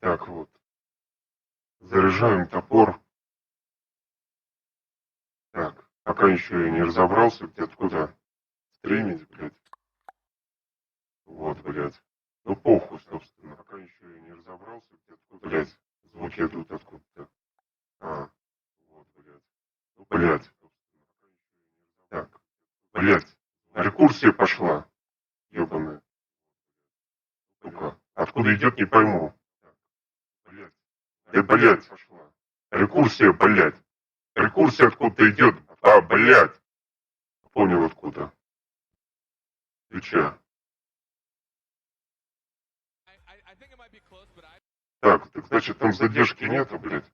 Так вот. Заряжаем топор. Так. Пока еще я не разобрался, где откуда стримить, блядь. Вот, блядь. Ну похуй, собственно. Пока еще я не разобрался, где откуда, блядь. Звуки идут откуда-то. Вот, блядь. Ну, блядь. Так. Блядь. Рекурсия пошла. Ёбаная. Сука. Откуда идет, не пойму. Блядь. Блядь. Рекурсия, блядь. Рекурсия откуда-то идет. Блядь. Понял откуда. Ключа. Так, значит там задержки нету, блядь.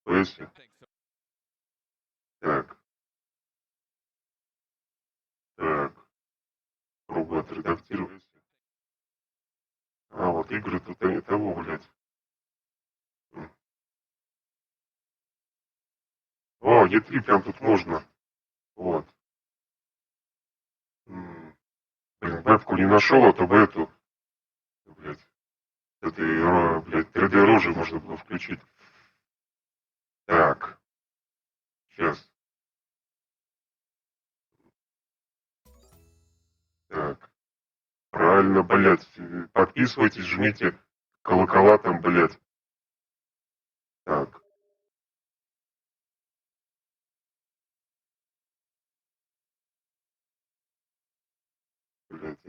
Если. Так. Так. Пробую отредактировать. Вот игры тут они того, блядь. О, Е3 прям тут можно. Вот. Блин, вебку не нашел, а то бы эту, блядь, блядь, 3D рожи можно было включить. Так. Сейчас. Так. Правильно, блядь. Подписывайтесь, жмите колокола там, блядь. Так. Блядь.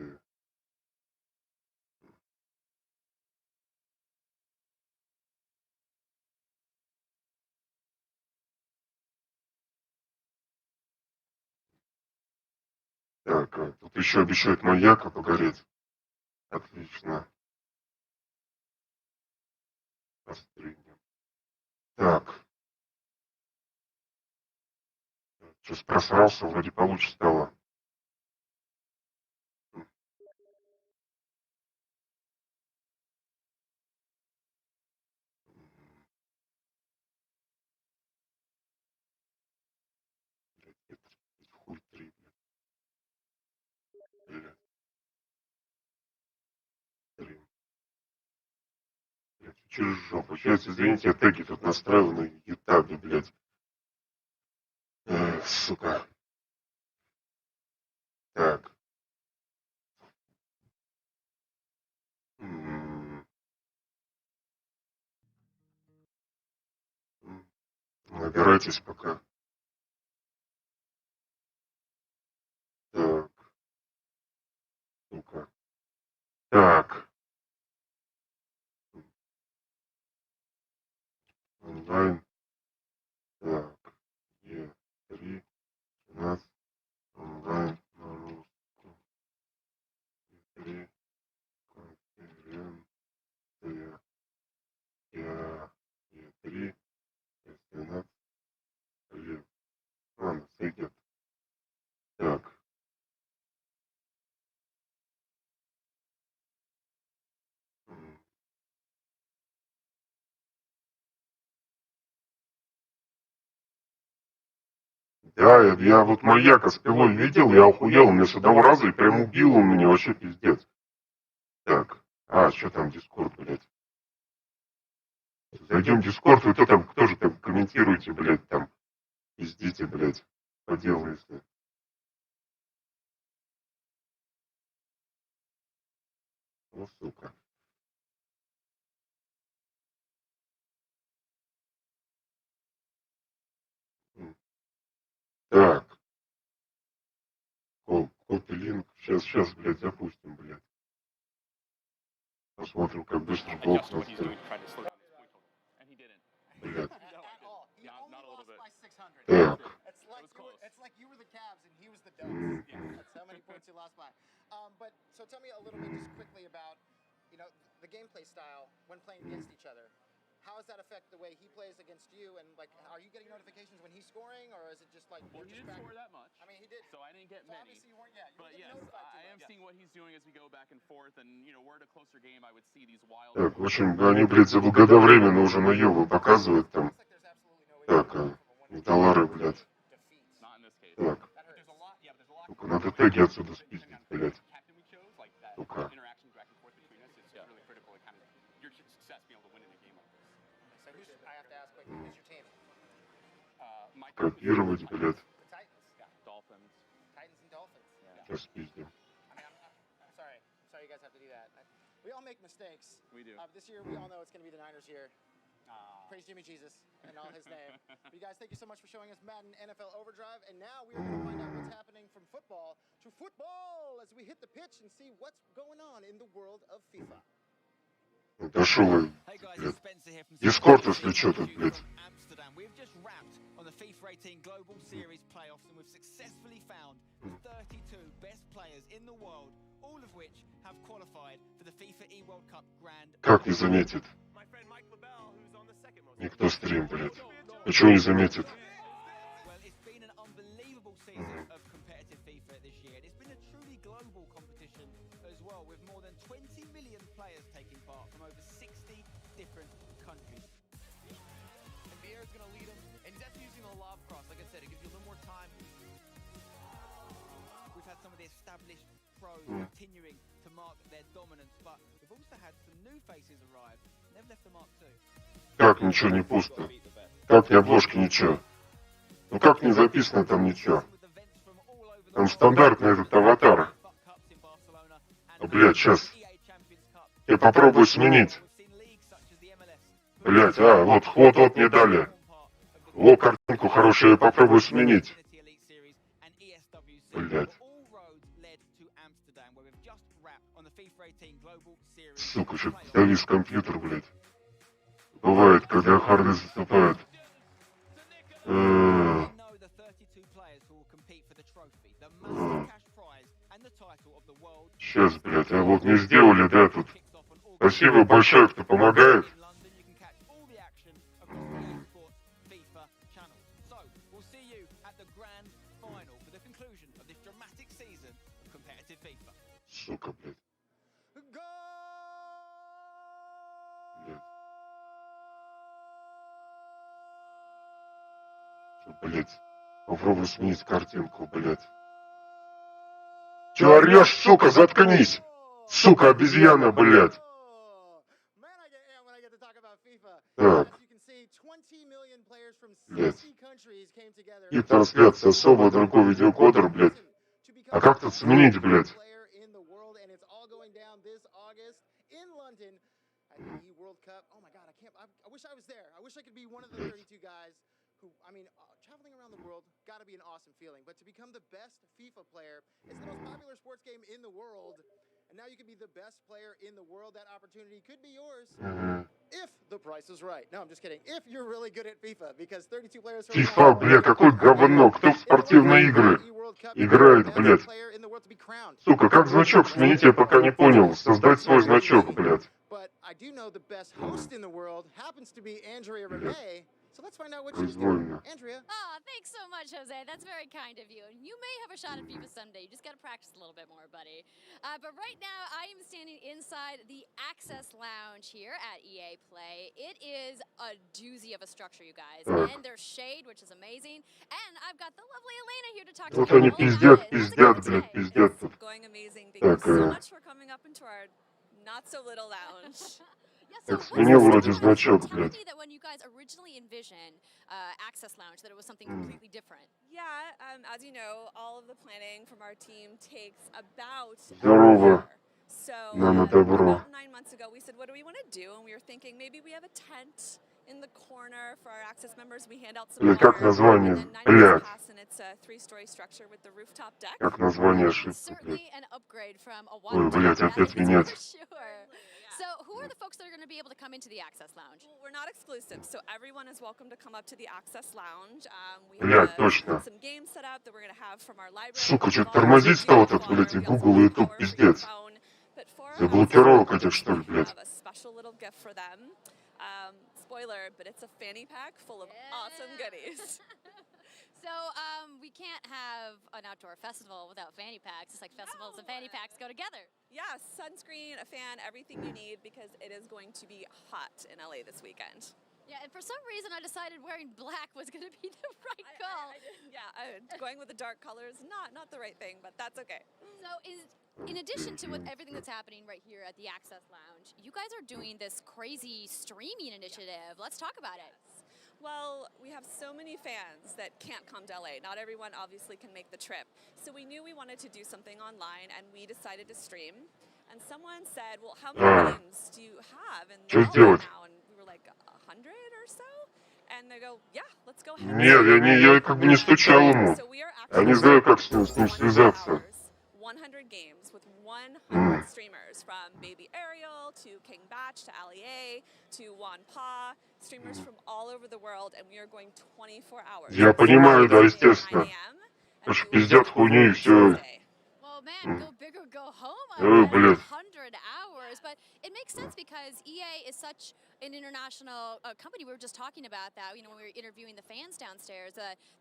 Так, тут еще обещают маяка погореть. Отлично. Постригнем. Так. Сейчас просрался, вроде получше стало. Хуй 3, блядь. Через жопу. Сейчас, извините, я теги тут настраиваю на ютабе, блядь. Сука. Так. Набирайтесь пока. Так. Сука. Так. Онлайн. Так. Е3. У нас онлайн на русском. Е3. Конференция. Я. Е3. 12 лет. Ладно, сойдет. Так. Да, я вот маяка с пилой видел, я охуел, он меня с одного раза и прям убил он меня, вообще пиздец. Так, что там Дискорд, блядь? Зайдем в Дискорд, вы там, кто же там комментируете, блядь, там, пиздите, блядь, по делу, если. Ну, сука. Так, копи линк, сейчас, блядь, запустим, блядь. Посмотрим, как быстро блок настроит. Блядь. Так. How does that affect the way he plays against you? And like, are you getting notifications when he's scoring, or is it just like well, he didn't score that much? I mean, he did. So I didn't get so many. Obviously, you weren't. Yeah, you but yes, I am seeing what he's doing as we go back and forth. And you know, we're at a closer game. I would see these wild. Так, в общем, они, блядь, заблаговременно уже наебы показывают там. Так, доллары, блядь. Так. Сука, надо теги отсюда спиздить, блядь. Сука. your success being able to win in a game like this. So I have to ask quickly, who's your team? My Копировать, блядь. The Titans. Yeah, Dolphins. Titans and Dolphins. Сейчас пиздим. I mean, I'm sorry. I'm sorry you guys have to do that. We all make mistakes. We do. This year, we all know it's going to be the Niners year. Praise Jimmy Jesus and all his name. But you guys, thank you so much for showing us Madden NFL Overdrive. And now we are going to find out what's happening from football to football as we hit the pitch and see what's going on in the world of FIFA. Дошел, Hey guys, блядь. it's Spencer here from Дискорд, если что, тут, блядь. Amsterdam. We've just wrapped on the FIFA 18 Global Series playoffs and we've successfully found the 32 best players in the world, all of which have qualified for the FIFA E-World Cup Grand. Как не заметит? Никто стрим, блядь. Почему не заметит? Well, it's been an unbelievable season of competitive FIFA this year. It's been a truly global competition as well, with more than 20 million players taking part from over 60 different countries. And Vieira's going to lead him, and he's actually using the lob cross. Like I said, it gives you a little more time. We've had some of the established pros continuing to mark their dominance, but we've also had some new faces arrive, and they've left a mark too. Как ничего не пусто? Как ни обложки, ничего? Ну как не записано там ничего? Там стандартный этот аватар. Блядь, сейчас. Я попробую сменить. Блядь, вот не дали. О, картинку хорошую, я попробую сменить. Блядь. Сука, что-то завис компьютер, блядь. Бывает, когда харды заступают. Сейчас, блядь, а вот не сделали, да, тут. Спасибо большое, кто помогает. Сука, блядь. Блядь. Попробуй сменить картинку, блядь. Чё орёшь, сука, заткнись! Сука, обезьяна, блядь. Так. Блядь. И трансляция особо другой видеокодер, блядь. А как тут сменить, блядь? Traveling around the world, gotta be an awesome feeling. But to become the best FIFA player, it's the most popular sports game in the world. And now you can be the best player in the world. That opportunity could be yours if the price is right. No, I'm just kidding. If you're really good at FIFA, because 32 players from FIFA, бля, какое говно. Кто в спортивные игры играет, блядь? Сука, как значок сменить, я пока не понял. Создать свой значок, блядь. But I do know the best host in the world happens to be Andrea Renee. So let's find out what she's doing. Andrea. Oh, thanks so much, Jose. That's very kind of you. You may have a shot at FIFA someday. You just got to practice a little bit more, buddy. But right now, I am standing inside the Access Lounge here at EA Play. It is a doozy of a structure, you guys. And there's shade, which is amazing. And I've got the lovely Elena here to talk to you. Вот они пиздят, блядь, пиздят тут. Going amazing. Thank you so much for coming up into our not so little lounge. Так сменил вроде значок, блядь. That when you guys originally envisioned Access Lounge, that it was something completely different. Yeah, as you know, all of the planning from our team takes about Здорово. So Добро. about 9 months ago, we said, what do we want to do? And we were thinking maybe we have a tent in the corner for our Access members. We hand out some Бля, как название? Блядь. and it's a 3-story structure with the rooftop deck. Как название ошибка, блядь. Certainly an upgrade from a Ой, блядь, опять менять. Sure. So who are the folks that are going to be able to come into the Access Lounge? Well, we're not exclusive, so everyone is welcome to come up to the Access Lounge. We Блядь, have точно. some games set up that we're going to have from our library. Сука, что-то тормозить стало так, блядь, и Google, и YouTube, пиздец. Заблокировок этих, что ли, блядь. Spoiler, but it's a fanny pack full of awesome goodies. So we can't have an outdoor festival without fanny packs. It's like festivals and fanny packs go together. Yeah, sunscreen, a fan, everything you need because it is going to be hot in LA this weekend. Yeah, and for some reason I decided wearing black was going to be the right call. Going with the dark colors, not the right thing, but that's okay. So In addition to everything that's happening right here at the Access Lounge, you guys are doing this crazy streaming initiative. Let's talk about it. Well, we have so many fans that can't come to LA. Not everyone obviously can make the trip. So we knew we wanted to do something online, and we decided to stream. And someone said, well, how many games do you have in Что LA сделать? now? And we were like, 100 or so? And they go, yeah, let's go ahead. Нет, я как бы не стучал ему. So we are Я не actually знаю, как с ним 100 связаться. hours, 100 games with 100 streamers, from Baby Ariel to King Batch to Ali A to Juan Pa, streamers from all over the world, and we are going 24 hours. Я понимаю, да, естественно. Потому что пиздят хуйню и все. Well, man, go big or go home. Oh, блядь. 100 hours, but it makes sense because EA is such an international company. We were just talking about that, when we were interviewing the fans downstairs.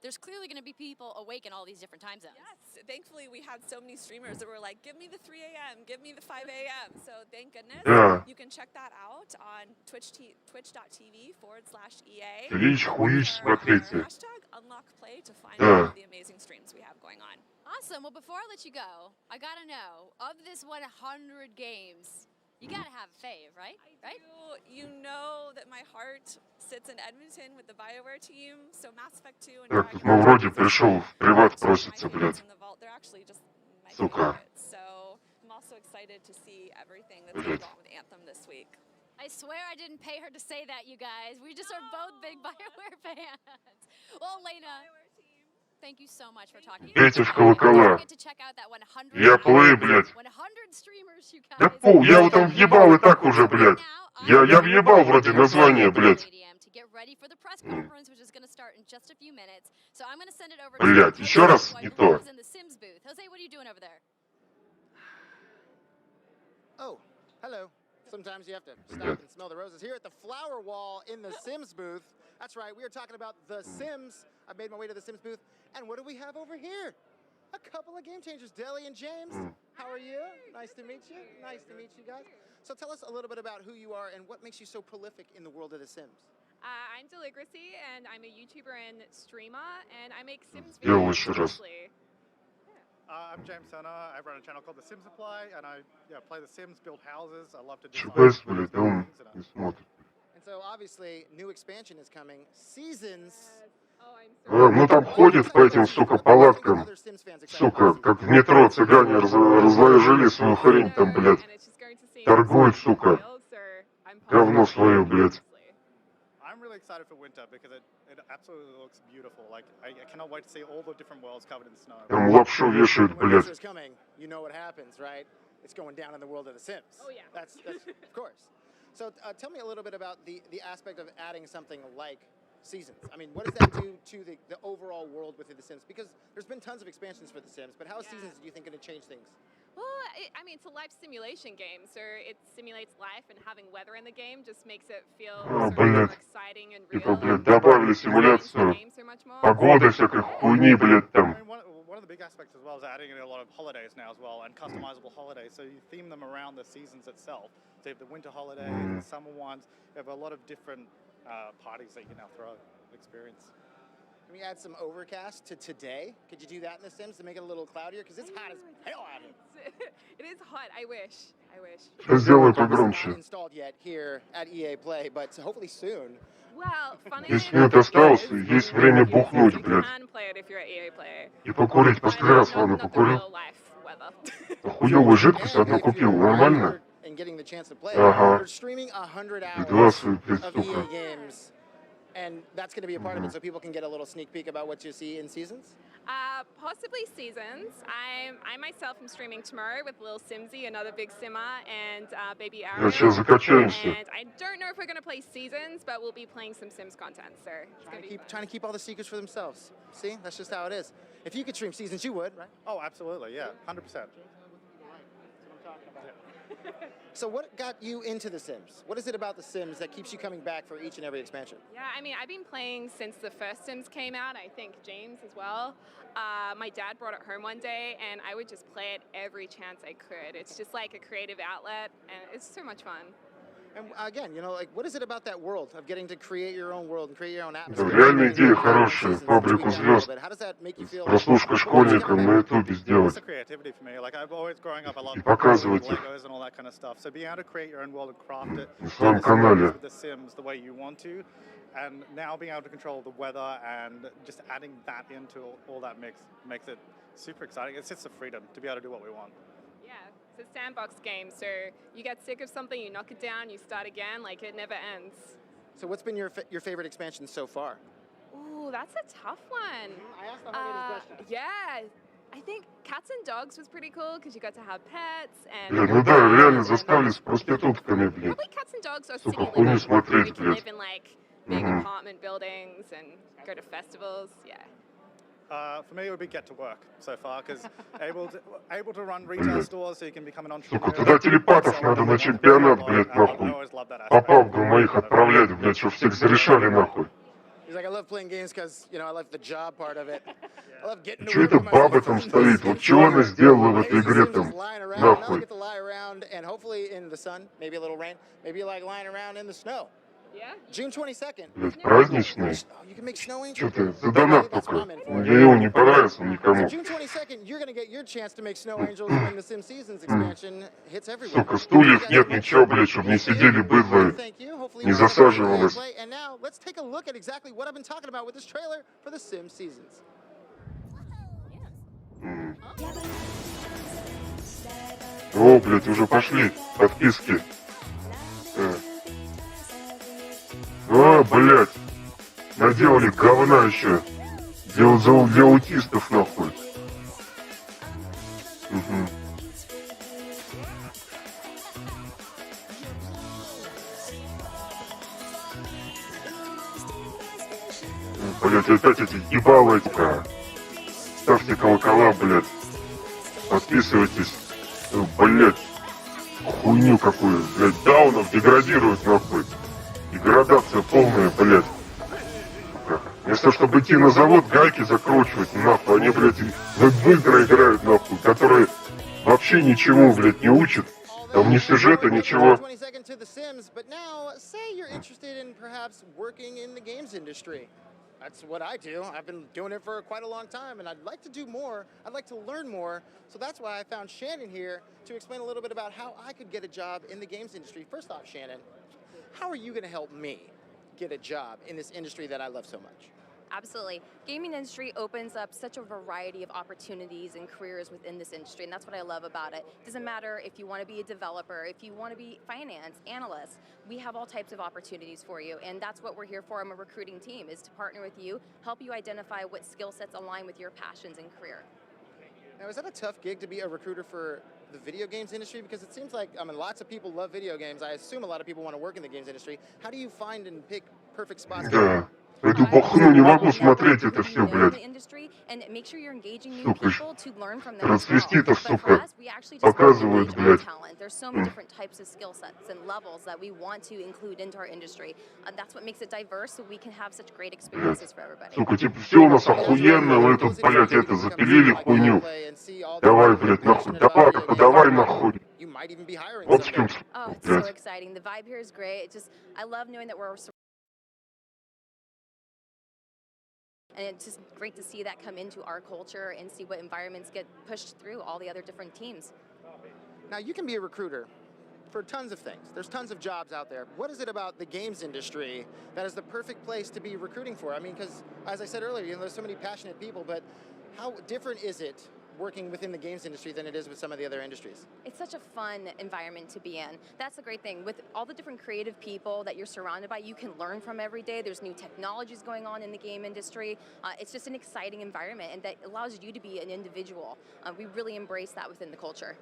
There's clearly going to be people awake in all these different time zones. Yes, thankfully we had so many streamers that were like, give me the 3 a.m., give me the 5 a.m. So thank goodness. Yeah. You can check that out on twitch.tv/EA. Twitch, хуич, смотрите. Hashtag unlockplay to find all of the amazing streams we have going on. Awesome. Well, before I let you go, I got to know, of this 100 games, you got to have a fave, right? I do. You know that my heart sits in Edmonton with the BioWare team, so Mass Effect 2 and Так, Dragon тут, ну, Age вроде are пришел в приват просится, my favorites блядь. in the vault. They're actually just my Сука. favorites. So I'm also excited to see everything that's Блядь. going on with Anthem this week. I swear I didn't pay her to say that, you guys. We just are both big BioWare fans. Well, Elena, thank you so much for talking. Пейте в Don't колокола. forget to check out that 100 Я плей, блядь. 100 streamers, you Да guys. пол, я его там въебал и так уже, блядь. Я въебал вроде название, блядь. To get ready for the press conference, which is going to start in just a few minutes. So I'm going to send it over Блядь, to еще раз Jose, не who то. is in the Sims booth. Jose, what are you doing over there? Oh, hello. Sometimes you have to stop and smell the roses. Here at the flower wall in the Sims booth. That's right, we are talking about The Sims. I made my way to the Sims booth. And what do we have over here? A couple of game changers, Deli and James. How are you? Nice to meet you. Nice to meet you guys. So tell us a little bit about who you are and what makes you so prolific in the world of The Sims. I'm Deligracy, and I'm a YouTuber and streamer, and I make Sims Сделал videos еще раз. mostly. I'm James Turner. I run a channel called The Sims Supply, and I play The Sims, build houses. I love to design ЧПС, блядь, да он things, and не смотрит. And so obviously, new expansion is coming. Seasons. Oh, I'm Ну там ходит по этим, сука, палаткам. Сука, как в метро цыгане разложили свою хрень там, блядь. and it's just going to see Торгует, сука. sales, so I'm Говно свое, блядь. I'm really excited for winter because it absolutely looks beautiful. Like I cannot wait to see all the different worlds covered in snow. Там лапшу вешают, When блядь. winter is coming, you know what happens, right? It's going down in the world of The Sims. Oh, yeah. That's of course. So tell me a little bit about the aspect of adding something like Seasons. I mean, what does that do to the overall world within The Sims? Because there's been tons of expansions for The Sims, but how is Seasons, do you think, going to change things? Well, I mean, it's a life simulation game, so it simulates life, and having weather in the game just makes it feel sort of more блядь. exciting and real. Типа, блядь, добавили симуляцию погоды, всякой хуйни, блядь, I там. mean, one of the big aspects as well is adding in a lot of holidays now as well, and customizable holidays. So you theme them around the seasons itself. So you have the winter holidays, the summer ones. You have a lot of different parties that you can now throw, experience. Can we add some overcast to today? Could you do that in The Sims to make it a little cloudier? Because it's hot as hell out here. It is hot. I wish. Сейчас сделаю It's not погромче. installed yet here at EA Play, but hopefully soon. Well, funny 10 минут осталось, и есть время бухнуть, блядь. can play it if you're an EA player. И покурить. Последний раз, ладно, Not the покурю. real life weather. Хуёвую жидкость одну And if купил, you're нормально? eager and getting the chance to play, Ага. they're streaming 100 Два hours свои, блядь, of EA сука. games, and that's going to be a part of it, so people can get a little sneak peek about what you see in Seasons. Possibly Seasons. I myself am streaming tomorrow with Lil Simsy, another big simmer, and Baby Ariel. Сейчас закачаемся. And I don't know if we're going to play Seasons, but we'll be playing some Sims content, so it's going to be fun. Trying to keep all the secrets for themselves. See, that's just how it is. If you could stream Seasons, you would, right? Oh, absolutely, yeah, 100%. So what got you into The Sims? What is it about The Sims that keeps you coming back for each and every expansion? Yeah, I mean, I've been playing since the first Sims came out. I think James as well. My dad brought it home one day, and I would just play it every chance I could. It's just like a creative outlet, and it's so much fun. And again, you know, like, what is it about that world of getting to create your own world and create your own Да, atmosphere? реально идея хорошая. Фабрику звезд. How does that make you С feel? прослушкой школьникам на ютубе It's сделать. the creativity for me. Like I've always growing up, I love И показывать with их Legos and all that kind of stuff. So being able to create your own world and craft it, на do своем the stories канале. with the Sims the way you want to, and now being able to control the weather and just adding that into all that makes it super exciting. It's just the freedom to be able to do what we want. Yeah, it's a sandbox game, so you get sick of something, you knock it down, you start again, like it never ends. So what's been your favorite expansion so far? Ooh, that's a tough one. I asked the hard-hitting questions. Yeah, I think cats and dogs was pretty cool because you got to have pets and. Блядь, ну да, реально застали с проститутками, блядь. Probably cats and dogs are Сука, city хуйню living. смотреть, We can блядь. live in like big apartment buildings and go to festivals. Yeah. For me, it would be get to work so far because able to run retail stores, so you can become an entrepreneur. Сука, туда телепатов надо на чемпионат, блядь, I нахуй. always love that По aspect. пабгам моих отправлять, блядь, чтоб всех зарешали, нахуй. He's like, I love playing games because, you know, I love the job part of it. I love getting to Чё work эта with my баба Sims там and стоит? Sims Вот чего она and сделала в lazy этой игре Sims там? just lying around. Now I Нахуй. get to lie around and hopefully in the sun, maybe a little rain, maybe like lying around in the snow. Yeah. June 22nd. Блядь, праздничный. Oh, you can make snow Чё angels? ты, за донат That's what только. I'm in for. Мне его не понравился So никому. June 22nd, you're going to get your chance to make snow angels when the Sim Seasons expansion hits everywhere. Сука, стульев нет, ничего, блядь, чтобы не сидели быдло, Thank you. Hopefully не you guys will enjoy засаживалось. gameplay. And now let's take a look at exactly what I've been talking about with this trailer for the Sim Seasons. О, блядь, уже пошли подписки. О, блядь, наделали говна еще. Для аутистов, нахуй. Угу. Блядь, опять эти ебалы эти. Ставьте колокола, блядь. Подписывайтесь. Блядь. Хуйню какую. Блядь, даунов деградируют, нахуй. Деградация полная, блядь. Вместо чтобы идти на завод, гайки закручивать, нахуй. Они, блядь, в игры играют, нахуй. Которые вообще ничего, блядь, не учат. Там ни сюжета, ничего. 22nd to the Sims, but now say you're interested in perhaps working in the games industry. That's what I do. I've been doing it for quite a long time, and I'd like to do more. I'd like to learn more. So that's why I found Shannon here to explain a little bit about how I could get a job in the games industry. First off, Shannon, how are you going to help me get a job in this industry that I love so much? Absolutely. Gaming industry opens up such a variety of opportunities and careers within this industry, and that's what I love about it. It doesn't matter if you want to be a developer, if you want to be finance, analyst, we have all types of opportunities for you, and that's what we're here for. I'm a recruiting team, is to partner with you, help you identify what skill sets align with your passions and career. Now, is that a tough gig to be a recruiter for the video games industry? Because it seems like, I mean, lots of people love video games. I assume a lot of people want to work in the games industry. How do you find and pick perfect spots? Да. Эту бахну не могу смотреть, это все, блядь. Сука, трансвеститов, сука, показывают, блядь. There's so many different types of skill sets and levels that we want to include into our industry. That's what makes it diverse, so we can have such great experiences for everybody. Сука, типа, все у нас охуенно, вы тут, блядь, это, запилили хуйню. Давай, блядь, нахуй, давай нахуй. Вот в чем, Oh, it's блядь. so exciting. The vibe here is great. It's just, I love knowing that we're. And it's just great to see that come into our culture and see what environments get pushed through all the other different teams. Now, you can be a recruiter for tons of things. There's tons of jobs out there. What is it about the games industry that is the perfect place to be recruiting for? I mean, because as I said earlier, you know, there's so many passionate people, but how different is it working within the games industry than it is with some of the other industries? It's such a fun environment to be in. That's the great thing. With all the different creative people that you're surrounded by, you can learn from every day. There's new technologies going on in the game industry. It's just an exciting environment, and that allows you to be an individual. We really embrace that within the culture.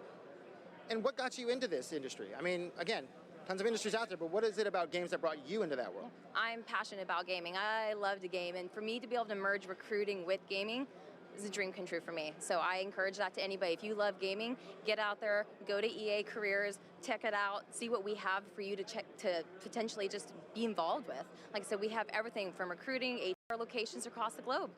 And what got you into this industry? I mean, again, tons of industries out there, but what is it about games that brought you into that world? I'm passionate about gaming. I love to game, and for me to be able to merge recruiting with gaming is a dream come true for me. So I encourage that to anybody. If you love gaming, get out there, go to EA Careers, check it out, see what we have for you to check to potentially just be involved with. Like I said, we have everything from recruiting, HR locations across the globe.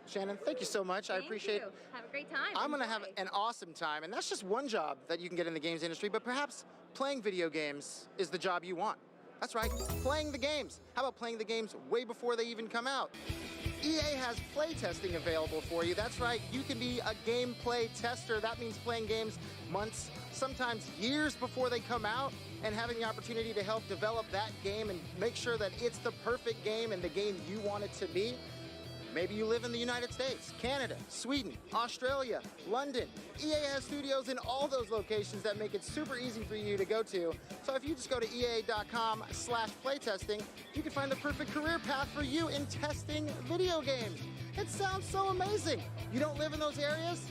Shannon, thank you so much. I appreciate it. Have a great time. I'm going to have an awesome time. And that's just one job that you can get in the games industry, but perhaps playing video games is the job you want. That's right, playing the games. How about playing the games way before they even come out? EA has playtesting available for you. That's right, you can be a gameplay tester. That means playing games months, sometimes years before they come out, and having the opportunity to help develop that game and make sure that it's the perfect game and the game you want it to be. Maybe you live in the United States, Canada, Sweden, Australia, London. EA has studios in all those locations that make it super easy for you to go to. So if you just go to EA.com/playtesting, you can find the perfect career path for you in testing video games. It sounds so amazing. You don't live in those areas?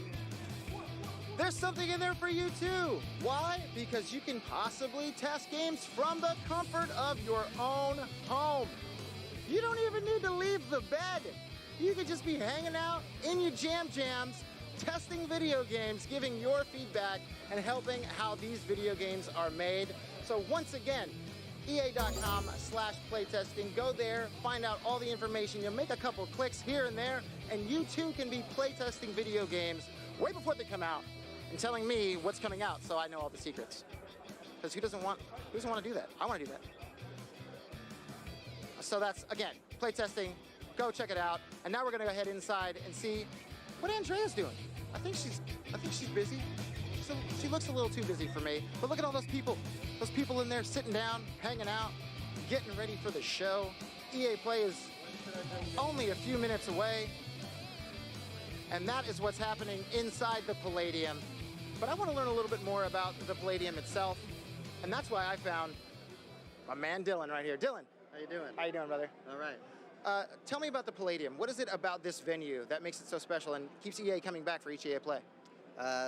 There's something in there for you too. Why? Because you can possibly test games from the comfort of your own home. You don't even need to leave the bed. You could just be hanging out in your jams, testing video games, giving your feedback, and helping how these video games are made. So once again, EA.com/playtesting. Go there, find out all the information. You'll make a couple clicks here and there, and you too can be playtesting video games way before they come out and telling me what's coming out so I know all the secrets. Because who doesn't want to do that? I want to do that. So that's, again, playtesting. Go check it out. And now we're going to go ahead inside and see what Andrea's doing. I think she's busy. She looks a little too busy for me. But look at all those people in there sitting down, hanging out, getting ready for the show. EA Play is only a few minutes away. And that is what's happening inside the Palladium. But I want to learn a little bit more about the Palladium itself. And that's why I found my man Dylan right here. Dylan. How you doing? How you doing, brother? All right. Tell me about the Palladium. What is it about this venue that makes it so special and keeps EA coming back for each EA Play?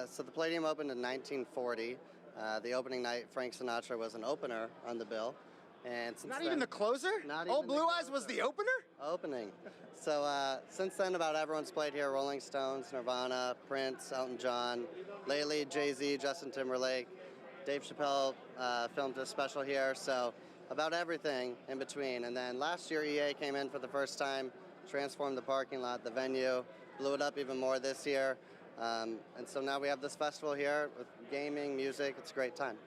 So the Palladium opened in 1940. The opening night, Frank Sinatra was an opener on the bill. And since Not then, even the closer? Not Old even Blue the Eyes was the opener? opening. So since then, about everyone's played here. Rolling Stones, Nirvana, Prince, Elton John, lately Jay-Z, Justin Timberlake. Dave Chappelle filmed a special here. So about everything in between. And then last year, EA came in for the first time, transformed the parking lot, the venue, blew it up even more this year. And so now we have this festival here with gaming, music. It's a great time.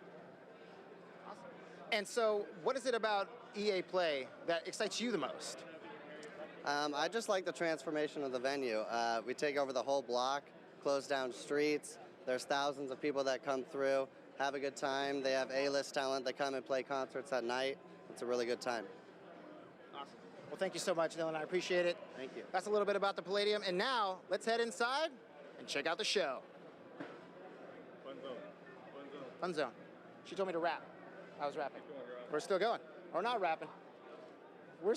Awesome. And so what is it about EA Play that excites you the most? I just like the transformation of the venue. We take over the whole block, close down streets. There's thousands of people that come through, have a good time. They have A-list talent that come and play concerts at night. It's a really good time. Awesome. Well, thank you so much, Dylan. I appreciate it. Thank you. That's a little bit about the Palladium. And now, let's head inside and check out the show. Fun zone. Fun zone. She told me to rap. I was rapping. We're still going. Or not rapping. I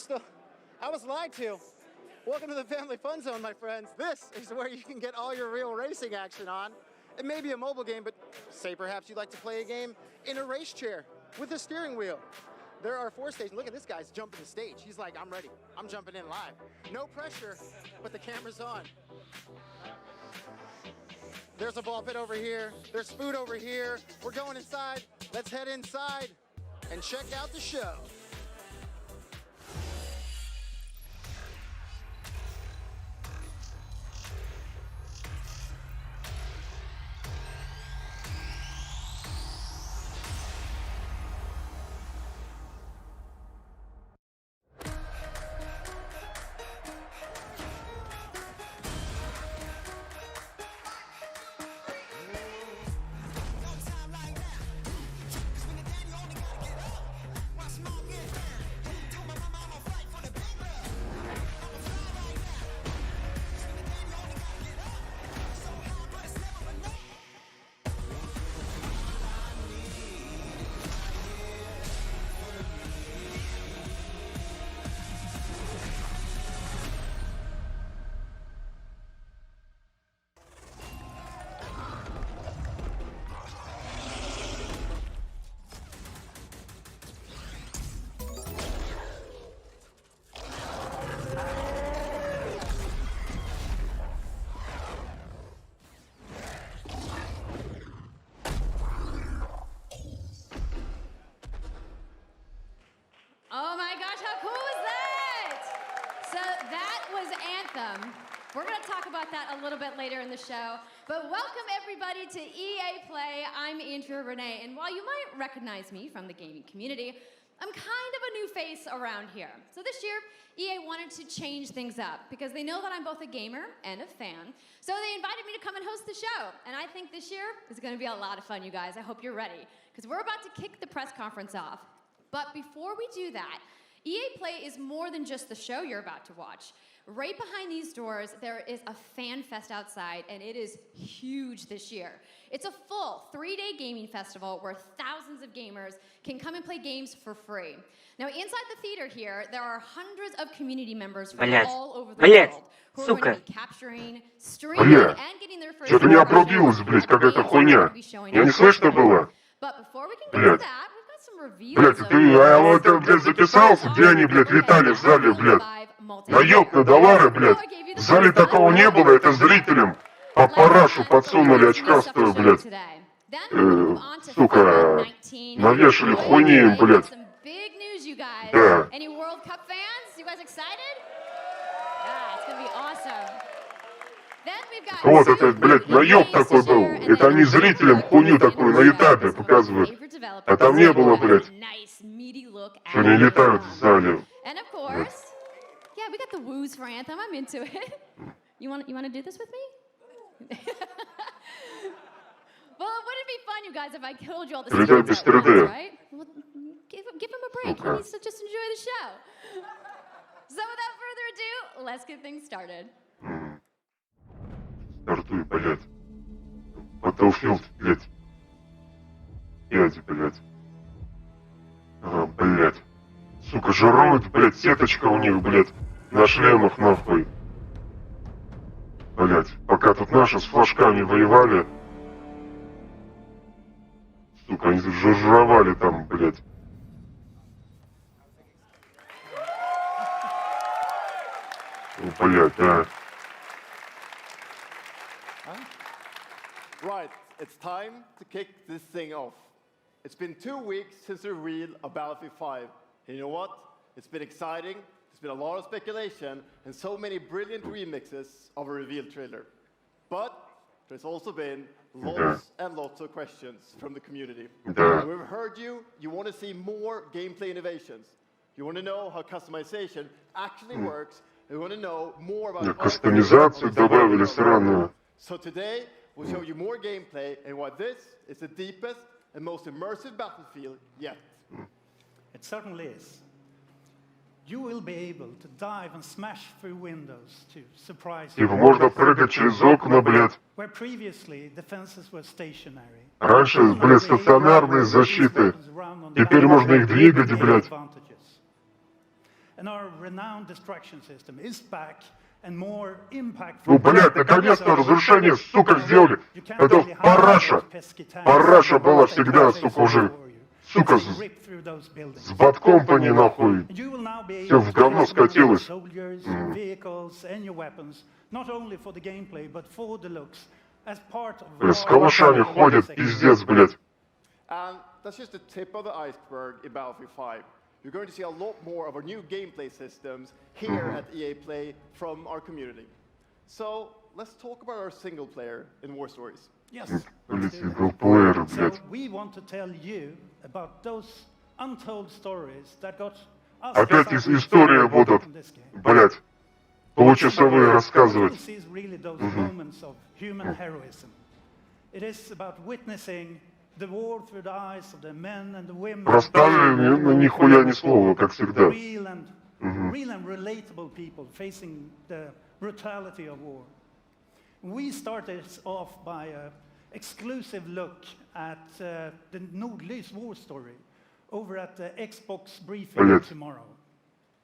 was lied to. Welcome to the Family Fun Zone, my friends. This is where you can get all your real racing action on. It may be a mobile game, but say perhaps you'd like to play a game in a race chair with a steering wheel. There are 4 stations. Look at this guy's jumping the stage. He's like, I'm ready. I'm jumping in live. No pressure, but the camera's on. There's a ball pit over here. There's food over here. We're going inside. Let's head inside and check out the show. Oh my gosh, how cool was that? So that was Anthem. We're going to talk about that a little bit later in the show. But welcome everybody to EA Play. I'm Andrea Renee, and while you might recognize me from the gaming community, I'm kind of a new face around here. So this year, EA wanted to change things up because they know that I'm both a gamer and a fan. So they invited me to come and host the show. And I think this year is going to be a lot of fun, you guys. I hope you're ready because we're about to kick the press conference off. But before we do that, EA Play is more than just the show you're about to watch. Right behind these doors, there is a fan fest outside, and it is huge this year. It's a full 3-day gaming festival where thousands of gamers can come and play games for free. Now, inside the theater here, there are hundreds of community members from all over the world who are going to be capturing, streaming, and getting their first Что-то не обрубилось, блядь, какая-то хуйня. Я не слышно было. But before we can get to that, we've got some reviews. Блядь, ты, блядь, записался, где они, блядь, летали в зале, блядь? Да ёпта, доллары, блядь. В зале такого не было, это зрителям по парашу подсунули очкастую, блядь. Сука, навешали хуйни им, блядь. Да. Вот это, блядь, наёб такой был. Это они зрителям хуйню такую на этапе показывают. А там не было, блядь. Что они летают в зале. Yeah, we got the woos for Anthem. I'm into it. You want to do this with me? Well, wouldn't it be fun, you guys, if I told you all the secrets at once, right? Well, give him a break. He needs to just enjoy the show. So without further ado, let's get things started. Стартуй, блядь. Battlefield, блядь. 5, блядь. Ага, блядь. Сука, жируют, блядь, сеточка у них, блядь, на шлемах, нахуй. Блядь, пока тут наши с флажками воевали. Сука, они жужжовали там, блядь. Блядь, да. Right, it's time to kick this thing off. It's been 2 weeks since the reveal of Battlefield 5. And you know what? It's been exciting, there's been a lot of speculation, and so many brilliant remixes of a reveal trailer. But there's also been lots and lots of questions from the community. And we've heard you want to see more gameplay innovations. You want to know how customization actually works, and you want to know more about Кастомизацию добавили сраную. So today, we'll show you more gameplay and why this is the deepest and most immersive Battlefield yet. It certainly is. You will be able to dive and smash through windows to surprise you. Типа можно прыгать через окна, блядь. Where previously defenses were stationary. Раньше были стационарные защиты. Теперь можно их двигать, блядь. And our renowned destruction system is back and more impactful. Ну, блядь, наконец-то разрушение, сука, сделали. Это параша. Параша была всегда, сука, уже. Сука, с Bad Company, нахуй. Все в говно скатилось. С калашами ходят, пиздец, блядь. And that's just the tip of the iceberg in Battlefield 5. You're going to see a lot more of our new gameplay systems here at EA Play from our community. So let's talk about our single player in War Stories. Yes. Синглплеер, блядь. So we want to tell you about those untold stories that got us. Опять истории будут, блядь, получасовые рассказывать. This is really those moments of human heroism. It is about witnessing the war through the eyes of the men and the women. Проставили, ну, нихуя ни слова, как всегда. Real and relatable people facing the brutality of war. We started off by an exclusive look at the Nordlys war story over at the Xbox briefing tomorrow.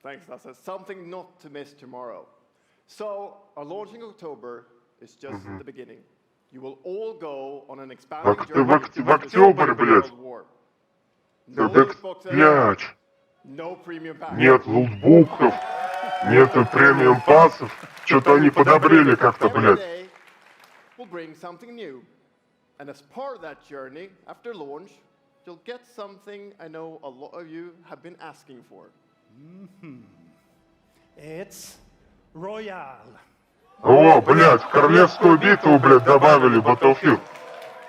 Thanks, Lasse. Something not to miss tomorrow. So, our launch in October is just the beginning. You will all go on an expanded journey в октябрь, блядь. Блядь. No premium pack. Нет лутбуков, нету премиум пассов. Что-то они подобрели как-то, блядь. We'll bring something new. And as part of that journey, after launch, you'll get something I know a lot of you have been asking for. It's Royale. О, блядь, в королевскую битву, блядь, добавили Battlefield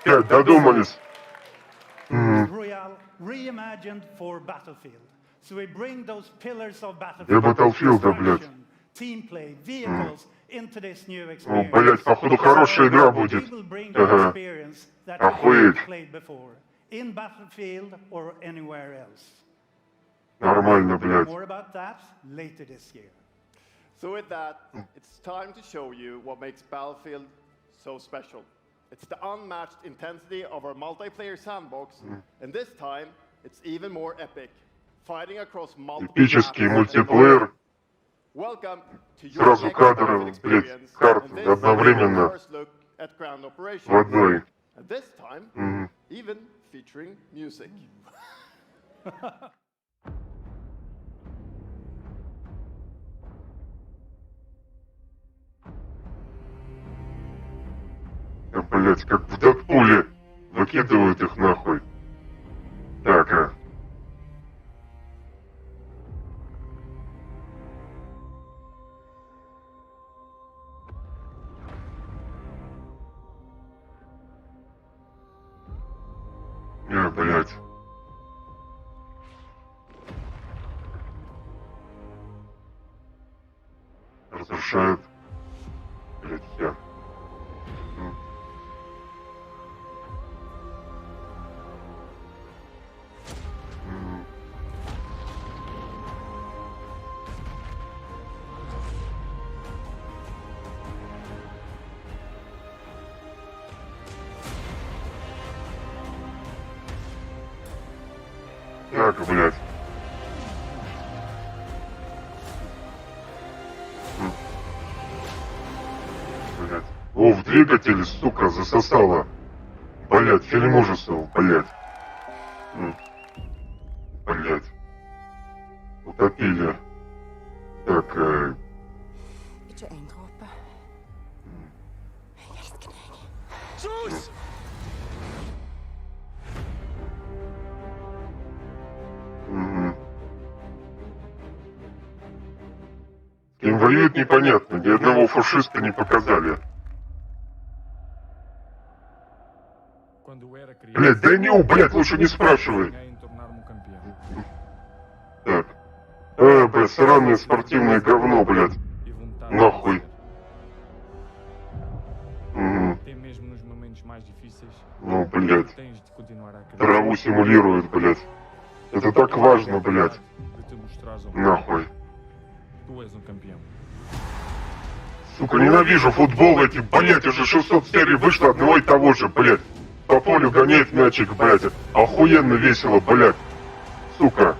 5, додумались. Royale reimagined for Battlefield. So we bring those pillars of Для Battlefield, Battlefield, блядь. destruction, team play, vehicles into this new О, experience. блядь, походу хорошая игра будет. We will bring the Ага. experience that you Охуеть. haven't played before in Battlefield or anywhere else. Нормально, блядь. More about that later this year. So with that, it's time to show you what makes Battlefield so special. It's the unmatched intensity of our multiplayer sandbox, and this time, it's even more epic. Fighting across multiple Эпический maps. мультиплеер. Welcome to your Сразу next кадры, Battlefield блядь, experience, карт and this is одновременно. your first look at ground operations. В одной. And this time, even featuring music. Да, блядь, как в Дэдпуле. Выкидывают их нахуй. Так, блядь. Разрушают. Блядь, я. Так, блядь. Блядь. О, в двигателе, сука, засосало. Блядь, фильм ужасов, блядь. Блядь. Утопили. Так, Beetje eendroppen. Zeus! С кем воюют, непонятно. Ни одного фашиста не показали. Блядь, Данил, блядь, лучше не спрашивай. Так. Блядь, сраное спортивное говно, блядь. Нахуй. Ну, блядь. Траву симулирует, блядь. Это так важно, блядь. Нахуй. Сука, ненавижу футбол эти, блядь, уже 600 серий вышло одного и того же, блядь. По полю гоняет мячик, блядь. Охуенно весело, блядь. Сука.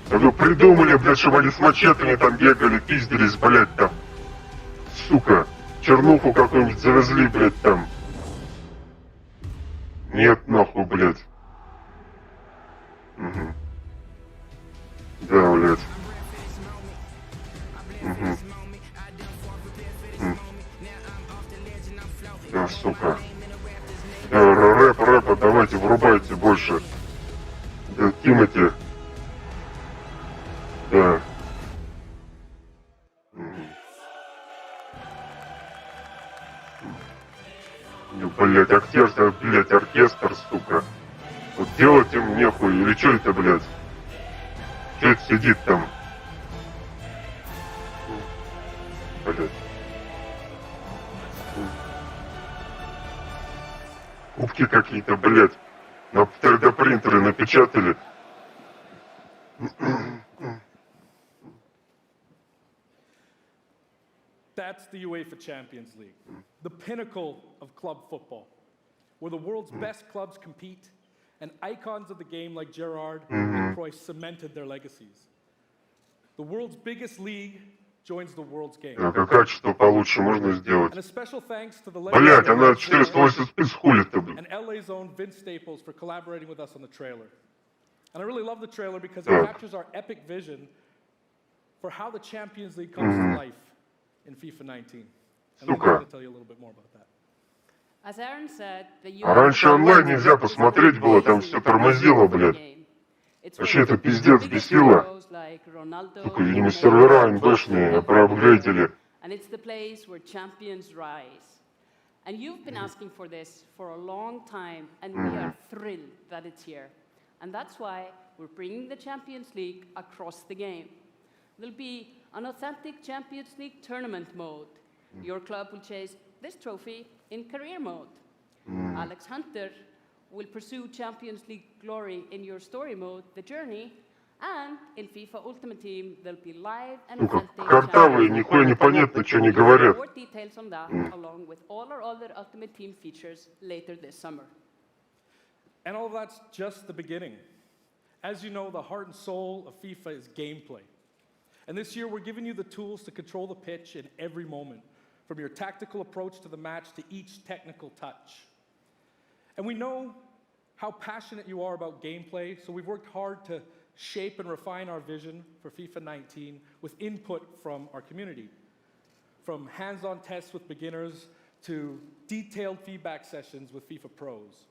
Вы придумали, блядь, чтобы они с мачетами там бегали, пиздились, блядь, там. Сука. Чернуху какую-нибудь завезли, блядь, там. Нет, нахуй, блядь. Угу. Да, блядь. Угу. Да, сука. Да, рэпа, давайте, врубайте больше. Да, Тимати. Да. Блять, оркестр, блять, оркестр, сука. Вот делать им нехуй, или что это, блядь? Что это сидит там? Блядь. Кубки какие-то, блядь. На 3D принтеры напечатали. That's the UEFA Champions League, the pinnacle of club football, where the world's best clubs compete and icons of the game like Gerrard and Cruyff cemented their legacies. The world's biggest league joins the world's game. Так, а качество получше можно сделать? And a special thanks to the Блять, она 480p хулит-то, блин. and LA's own Vince Staples for collaborating with us on the trailer. And I really love the trailer because it Так. captures our epic vision for how the Champions League comes to life in FIFA 19. And I'm Сука. going to tell you a little bit more about that. As Aaron said, the А раньше онлайн нельзя посмотреть было, там все тормозило, блядь. Вообще это пиздец бесило. Сука, видимо, сервера НБшные проапгрейдили. and it's the place where champions rise. And you've been asking for this for a long time, and we are thrilled that it's here. And that's why we're bringing the Champions League across the game. There'll be an authentic Champions League tournament mode. Your club will chase this trophy in career mode. Alex Hunter will pursue Champions League glory in your story mode, The Journey, and in FIFA Ultimate Team, there'll be live and authentic Картавые, нихуя непонятно, что они говорят. More details on that, along with all our other Ultimate Team features later this summer. And all that's just the beginning. As you know, the heart and soul of FIFA is gameplay. And this year, we're giving you the tools to control the pitch in every moment, from your tactical approach to the match to each technical touch. And we know how passionate you are about gameplay, so we've worked hard to shape and refine our vision for FIFA 19 with input from our community. From hands-on tests with beginners to detailed feedback sessions with FIFA pros.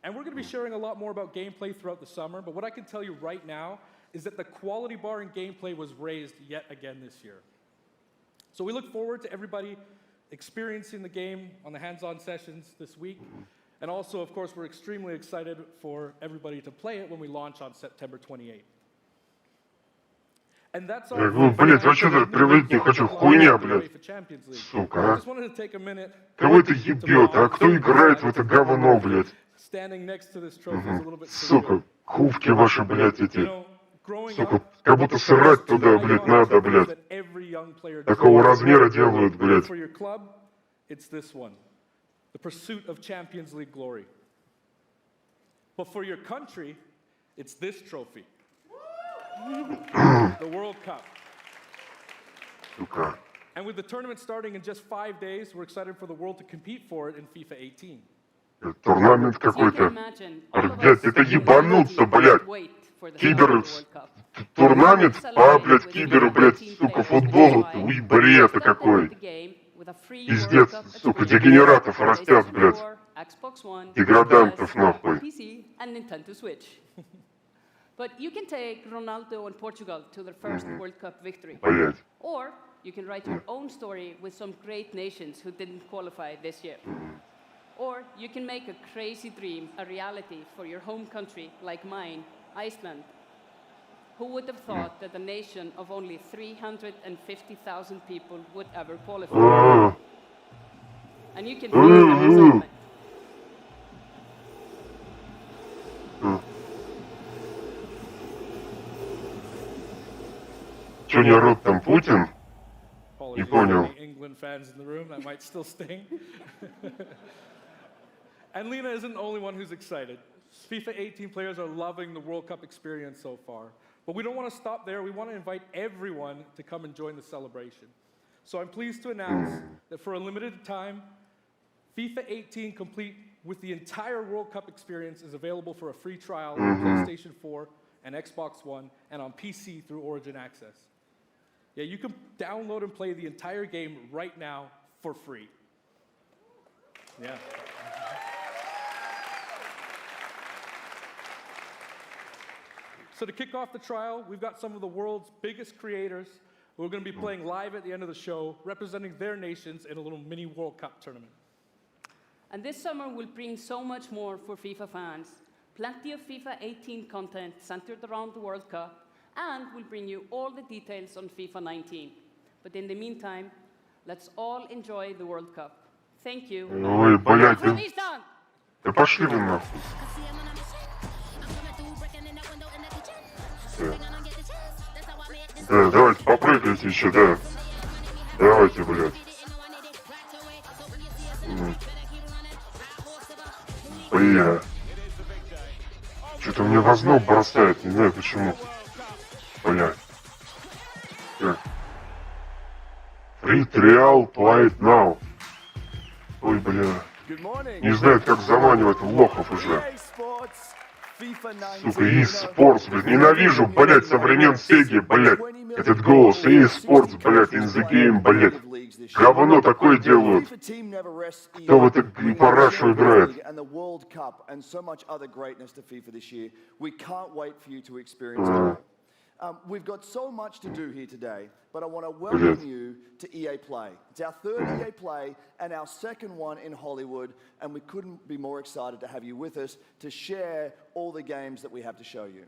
And we're going to be sharing a lot more about gameplay throughout the summer, but what I can tell you right now is that the quality bar in gameplay was raised yet again this year. So we look forward to everybody experiencing the game on the hands-on sessions this week. And also, of course, we're extremely excited for everybody to play it when we launch on September 28th. And that's all. Блядь, вообще даже приводить не хочу. Хуйня, блядь. Сука, а. Кого это ебет, а кто играет в это говно, блядь? Сука, кувки ваши, блядь, эти. Сука, как будто срать туда, блядь, надо, блядь. Такого размера делают, блядь. The pursuit of Champions League glory. But for your country, it's this trophy. The World Cup. And with the tournament starting in just 5 days, we're excited for the world to compete for it in FIFA 18. Турнамент какой-то. Блядь, это ебануться, блядь. Кибер... Турнамент? А, блядь, киберу, блядь, сука, футболу. Уй, бред какой. Пиздец, сука, дегенератов растят, блядь. Деградантов, нахуй. But you can take Ronaldo and Portugal to their first World Cup victory. Блядь. Or you can write your own story with some great nations who didn't qualify this year. Or you can make a crazy dream a reality for your home country, like mine, Iceland. Who would have thought that a nation of only 350,000 people would ever qualify? And you can feel that excitement. Чё не орут там, Путин? Не понял. England fans in the room, that might still sting. And Lena isn't the only one who's excited. FIFA 18 players are loving the World Cup experience so far. But we don't want to stop there. We want to invite everyone to come and join the celebration. So I'm pleased to announce that for a limited time, FIFA 18 complete with the entire World Cup experience is available for a free trial on PlayStation 4 and Xbox One and on PC through Origin Access. Yeah, you can download and play the entire game right now for free. Yeah. So to kick off the trial, we've got some of the world's biggest creators who are going to be playing live at the end of the show, representing their nations in a little mini World Cup tournament. And this summer will bring so much more for FIFA fans. Plenty of FIFA 18 content centered around the World Cup, and we'll bring you all the details on FIFA 19. But in the meantime, let's all enjoy the World Cup. Thank you. Ой, блядь, да пошли вы нахуй. Да, давайте попрыгайте еще, да. Давайте, блядь. Бля. Что-то мне в озноб бросает, не знаю почему. Бля. Free trial, play it now. Ой, бля. Не знают, как заманивать лохов уже. Сука, e-sports, блядь, ненавижу, блядь, со времен Сеги, блядь, этот голос, e-sports, блядь, in the game, блядь, говно такое делают, кто в это парашу играет. We've got so much to do here today, but I want to welcome you to EA Play. It's our third EA Play and our second one in Hollywood, and we couldn't be more excited to have you with us to share all the games that we have to show you.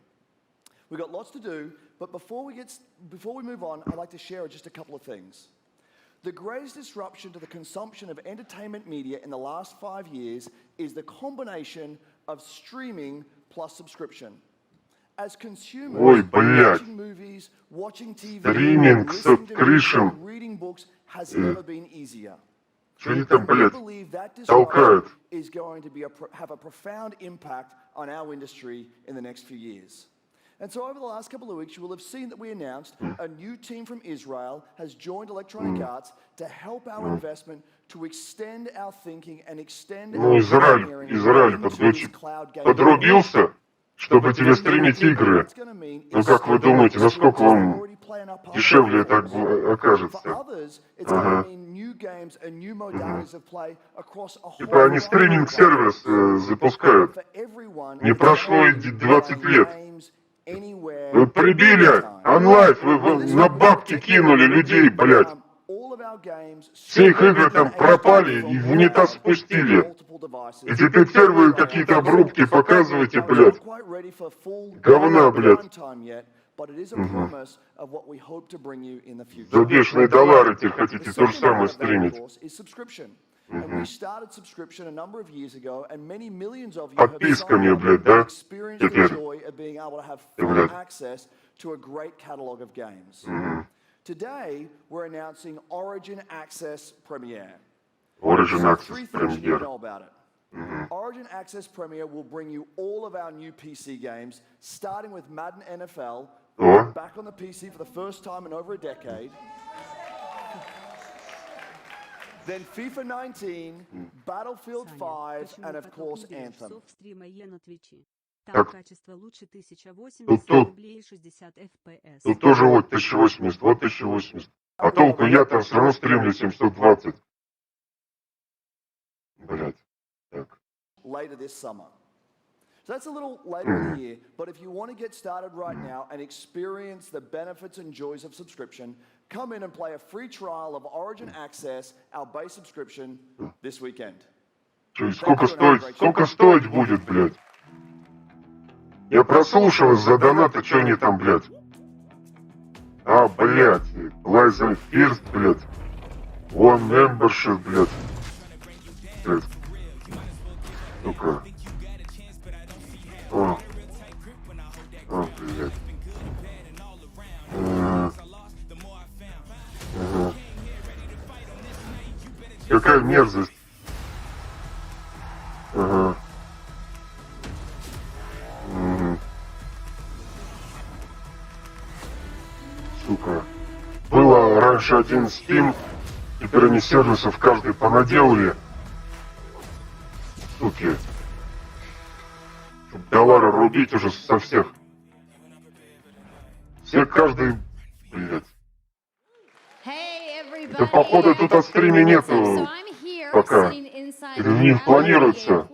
We've got lots to do, but before we move on, I'd like to share just a couple of things. The greatest disruption to the consumption of entertainment media in the last 5 years is the combination of streaming plus subscription. As consumers, watching movies, watching TV, listening to music, reading books has never been easier. We believe that disruption is going to have a profound impact on our industry in the next few years. And so over the last couple of weeks, you will have seen that we announced a new team from Israel has joined Electronic Arts to help our investment to extend our thinking and extend our Израиль подрубился, чтобы тебе стримить игры. Ну как вы думаете, насколько вам дешевле это окажется? Ага. Типа они стриминг-сервис запускают. Не прошло и 20 лет. Вы прибили онлайн, вы на бабки кинули людей, блядь. Все их игры там пропали и в унитаз спустили. И теперь первые какие-то обрубки показываете, блядь. Говна, блядь. За бешеные доллары теперь хотите то же самое стримить. Подписками, блядь, да? Теперь. Today, we're announcing Origin Access Premiere. Origin Access Premiere. Origin Access Premiere will bring you all of our new PC games, starting with Madden NFL, back on the PC for the first time in over a decade. Then FIFA 19, Battlefield 5, and of course Anthem. Так, тут тоже вот 1080, вот 1080. А толку я-то все равно стримлю 720. Блять. Так. Later this summer. So that's a little later in the year, but if you want to get started right now and experience the benefits and joys of subscription, come in and play a free trial of Origin Access, our base subscription, this weekend. Сколько стоить будет, блядь? Я прослушал из-за доната, что они там, блядь. А, блядь. Лайзен Фирст, блядь. One Membership, блядь. Блядь. Сука. О, блядь. Какая мерзость. Ага. Сука. Было раньше один Steam, теперь они сервисов каждый понаделали. Суки. Чтоб доллары рубить уже со всех. Все каждый, блядь. Да походу тут о стриме нету пока. Или у них планируется.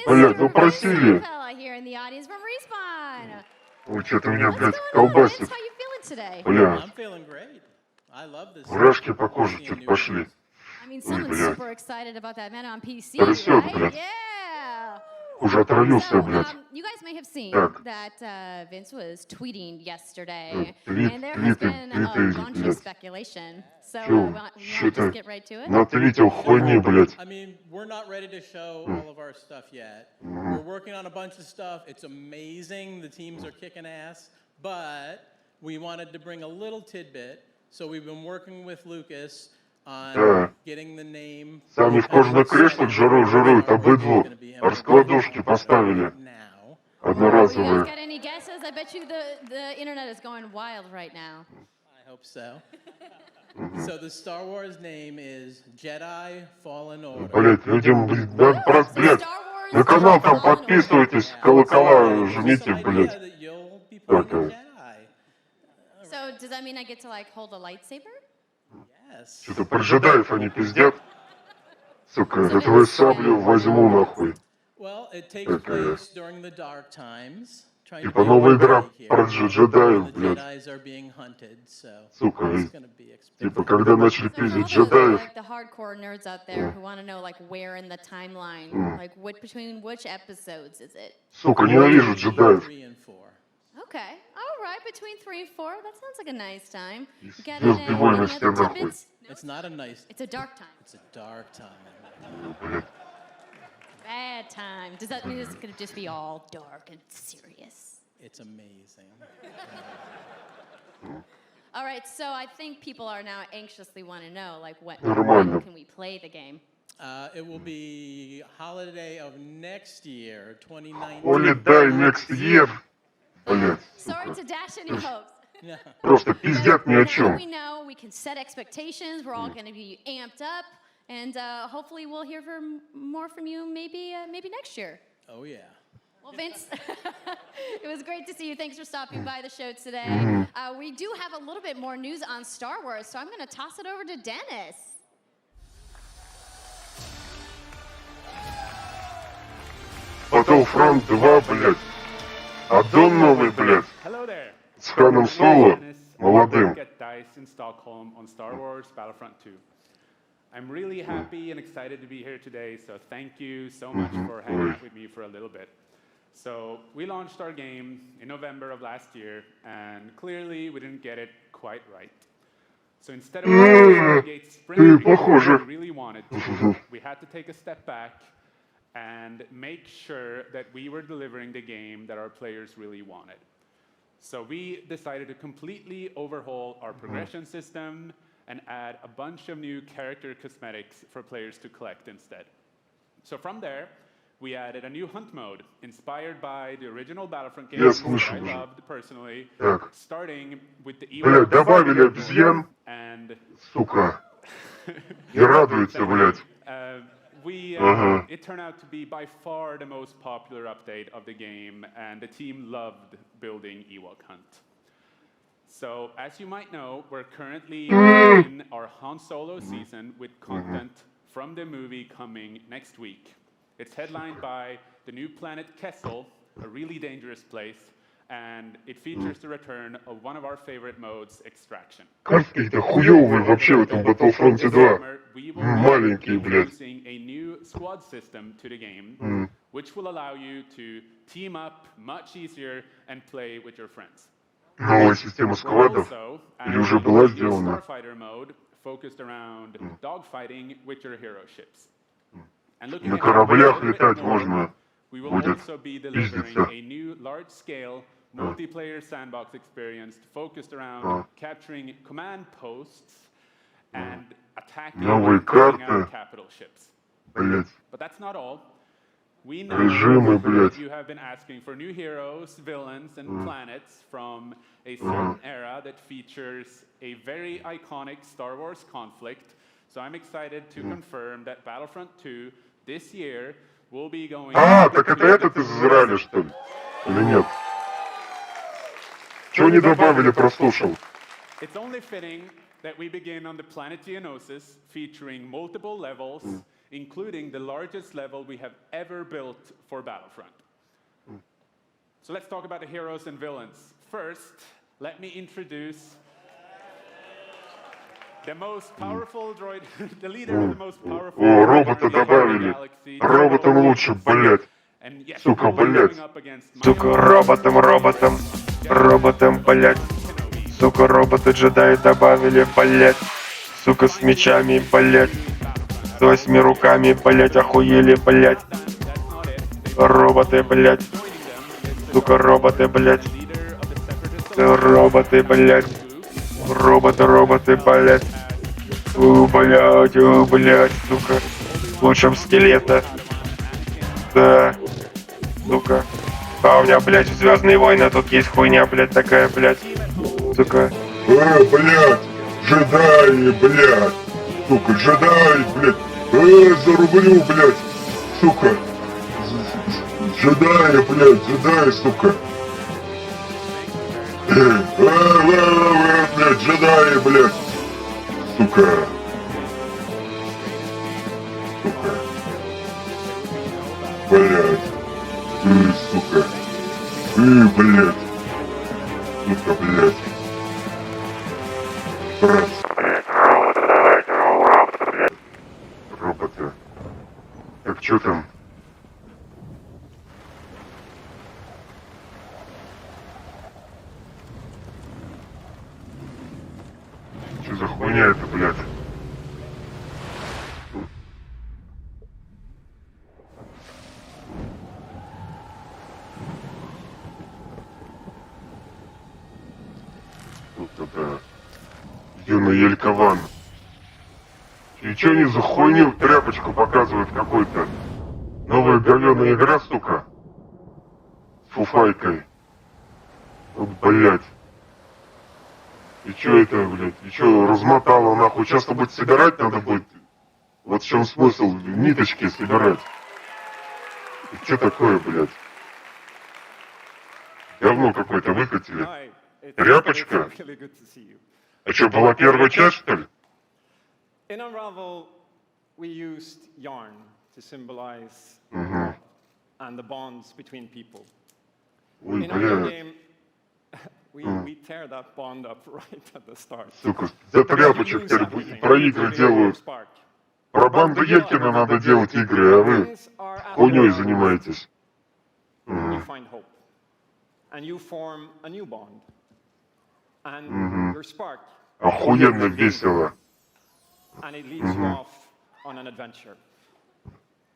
Блядь, ну просили. Ой, что-то меня, блядь, колбасит. Бля. Мурашки по коже что-то пошли. Ой, блядь. Трясет, блядь. Уже отравился, блядь. You guys may have seen так. that Vince was tweeting yesterday, and there has been a bunch of speculation. So we want to just get right to it. Натвитил хуйни, блядь. I mean, we're not ready to show all of our stuff yet. We're working on a bunch of stuff. It's amazing. The teams are kicking ass. But we wanted to bring a little tidbit. So we've been working with Lucas on getting the name. Сами в кожаных креслах жируют обыдлу. Раскладушки поставили. Одноразовые. Got any guesses? I bet you the internet is going wild right now. I hope so. So the Star Wars name is Jedi Fallen Order. Блять, людям, блядь, на канал там подписывайтесь, колокола жмите, блядь. So does that mean I get to like hold a lightsaber? Yes. Что-то про джедаев они пиздят. Сука, я твою саблю возьму нахуй. Well, it takes place during the dark times. trying to Типа be новая a игра Jedi here. про джедаев, The блядь. Jedis are being hunted, so Сука, it's gonna be типа когда начали So for all пиздить the, джедаев. like, the hardcore nerds out there who want to know, like, where in the timeline, like, between which episodes is it? Сука, ненавижу джедаев. 3 and 4. Okay, all right, between 3 and 4. That sounds like a nice time. Got Звездные войны any все other нахуй. tidbits? It's not a nice. It's a dark time. It's a dark time. Блядь. Bad time. Does that mean it's going to just be all dark and serious? It's amazing. All right, so I think people are now anxiously want to know, like, when Нормально. can we play the game? It will be holiday of next year, 2019. Holiday next year. Блядь, Sorry сука. to dash any hopes. Просто пиздят ни о Now чем. we know we can set expectations. We're all going to be amped up, and hopefully we'll hear more from you maybe next year. Oh yeah. Well, Vince, it was great to see you. Thanks for stopping by the show today. We do have a little bit more news on Star Wars, so I'm going to toss it over to Dennis. Battlefront 2, блядь. Аддон новый, блядь. Hello there. С Ханом Соло, молодым. Get Dice in Stockholm on Star Wars Battlefront 2. I'm really happy and excited to be here today, so thank you so much for hanging out with me for a little bit. So we launched our game in November of last year, and clearly we didn't get it quite right. So instead of the sprint we really wanted to, we had to take a step back and make sure that we were delivering the game that our players really wanted. So we decided to completely overhaul our progression system and add a bunch of new character cosmetics for players to collect instead. So from there, we added a new hunt mode inspired by the original Battlefront games that I loved personally, starting with the Блядь, добавили обезьян. and Сука. Не радуется, блядь. It turned out to be by far the most popular update of the game, and the team loved building Ewok Hunt. So, as you might know, we're currently in our Han Solo season with content from the movie coming next week. It's headlined by the new planet Kessel, a really dangerous place, and it features the return of one of our favorite modes, Extraction. Карты-то хуёвые вообще в этом Battlefront 2. Маленькие, блядь. Introducing a new squad system to the game, which will allow you to team up much easier and play with your friends. Новая система сквадов. Или уже была сделана? Starfighter mode focused around dogfighting with your hero ships. And looking На ahead кораблях a little bit летать more, можно we will будет also be delivering пиздиться. a new large-scale multiplayer sandbox experience focused around capturing command posts and attacking Новые and taking out карты. capital ships. Блядь. But that's not all. We know Режимы, блядь. that you have been asking for new heroes, villains, and planets from a certain era that features a very iconic Star Wars conflict. So I'm excited to confirm that Battlefront 2 this year will be going... Так это этот из Израиля, что ли? Или нет? Чего не добавили, прослушал? It's only fitting that we begin on the planet Geonosis, featuring multiple levels, including the largest level we have ever built for Battlefront. So let's talk about the heroes and villains. First, let me introduce the most powerful droid, the leader of the most powerful О, droid робота army in the добавили. galaxy. Роботом лучше, блядь. And yes, Сука, we'll be блядь. going up against Сука, роботом, блядь. Сука, роботы-джедаи добавили, блядь. Сука, с мечами, блядь. С 8 руками, блядь, охуели, блядь. Роботы, блядь. Сука, роботы, блядь. Роботы, блядь. Роботы, блядь. Блядь, сука. Лучше б скелета. Да. Сука. А у меня, блядь, в Звездные войны тут есть хуйня, блядь, такая, блядь. Сука. Блядь. Джедаи, блядь. Сука, джедаи, блядь. Зарублю, блядь. Сука. Джедаи, блядь, сука. Блядь, джедаи, блядь. Сука. Сука. Блядь. Сука. Блядь. Сука, блядь. Роботы. Так, что там? Что за хуйня это, блядь? Тут это... Внука Елькина. И что они за хуйню тряпочку показывают какой-то? Новая говёная игра, сука? С фуфайкой. Вот, блядь. И чё это, блядь? И чё размотало нахуй? Часто будет собирать надо будет? Вот в чем смысл ниточки собирать? И чё такое, блядь? Говно какое-то выкатили. Тряпочка? А чё, была первая часть, что ли? In Unravel, we used yarn to symbolize and the bonds between people. In our game, we tear that bond up right at the start. Сука, за тряпочек теперь про игры делают. Про банду Елькина надо делать игры, а вы хуйней занимаетесь. You find hope. And you form a new bond. And your spark. Охуенно весело. And it leads you off on an adventure.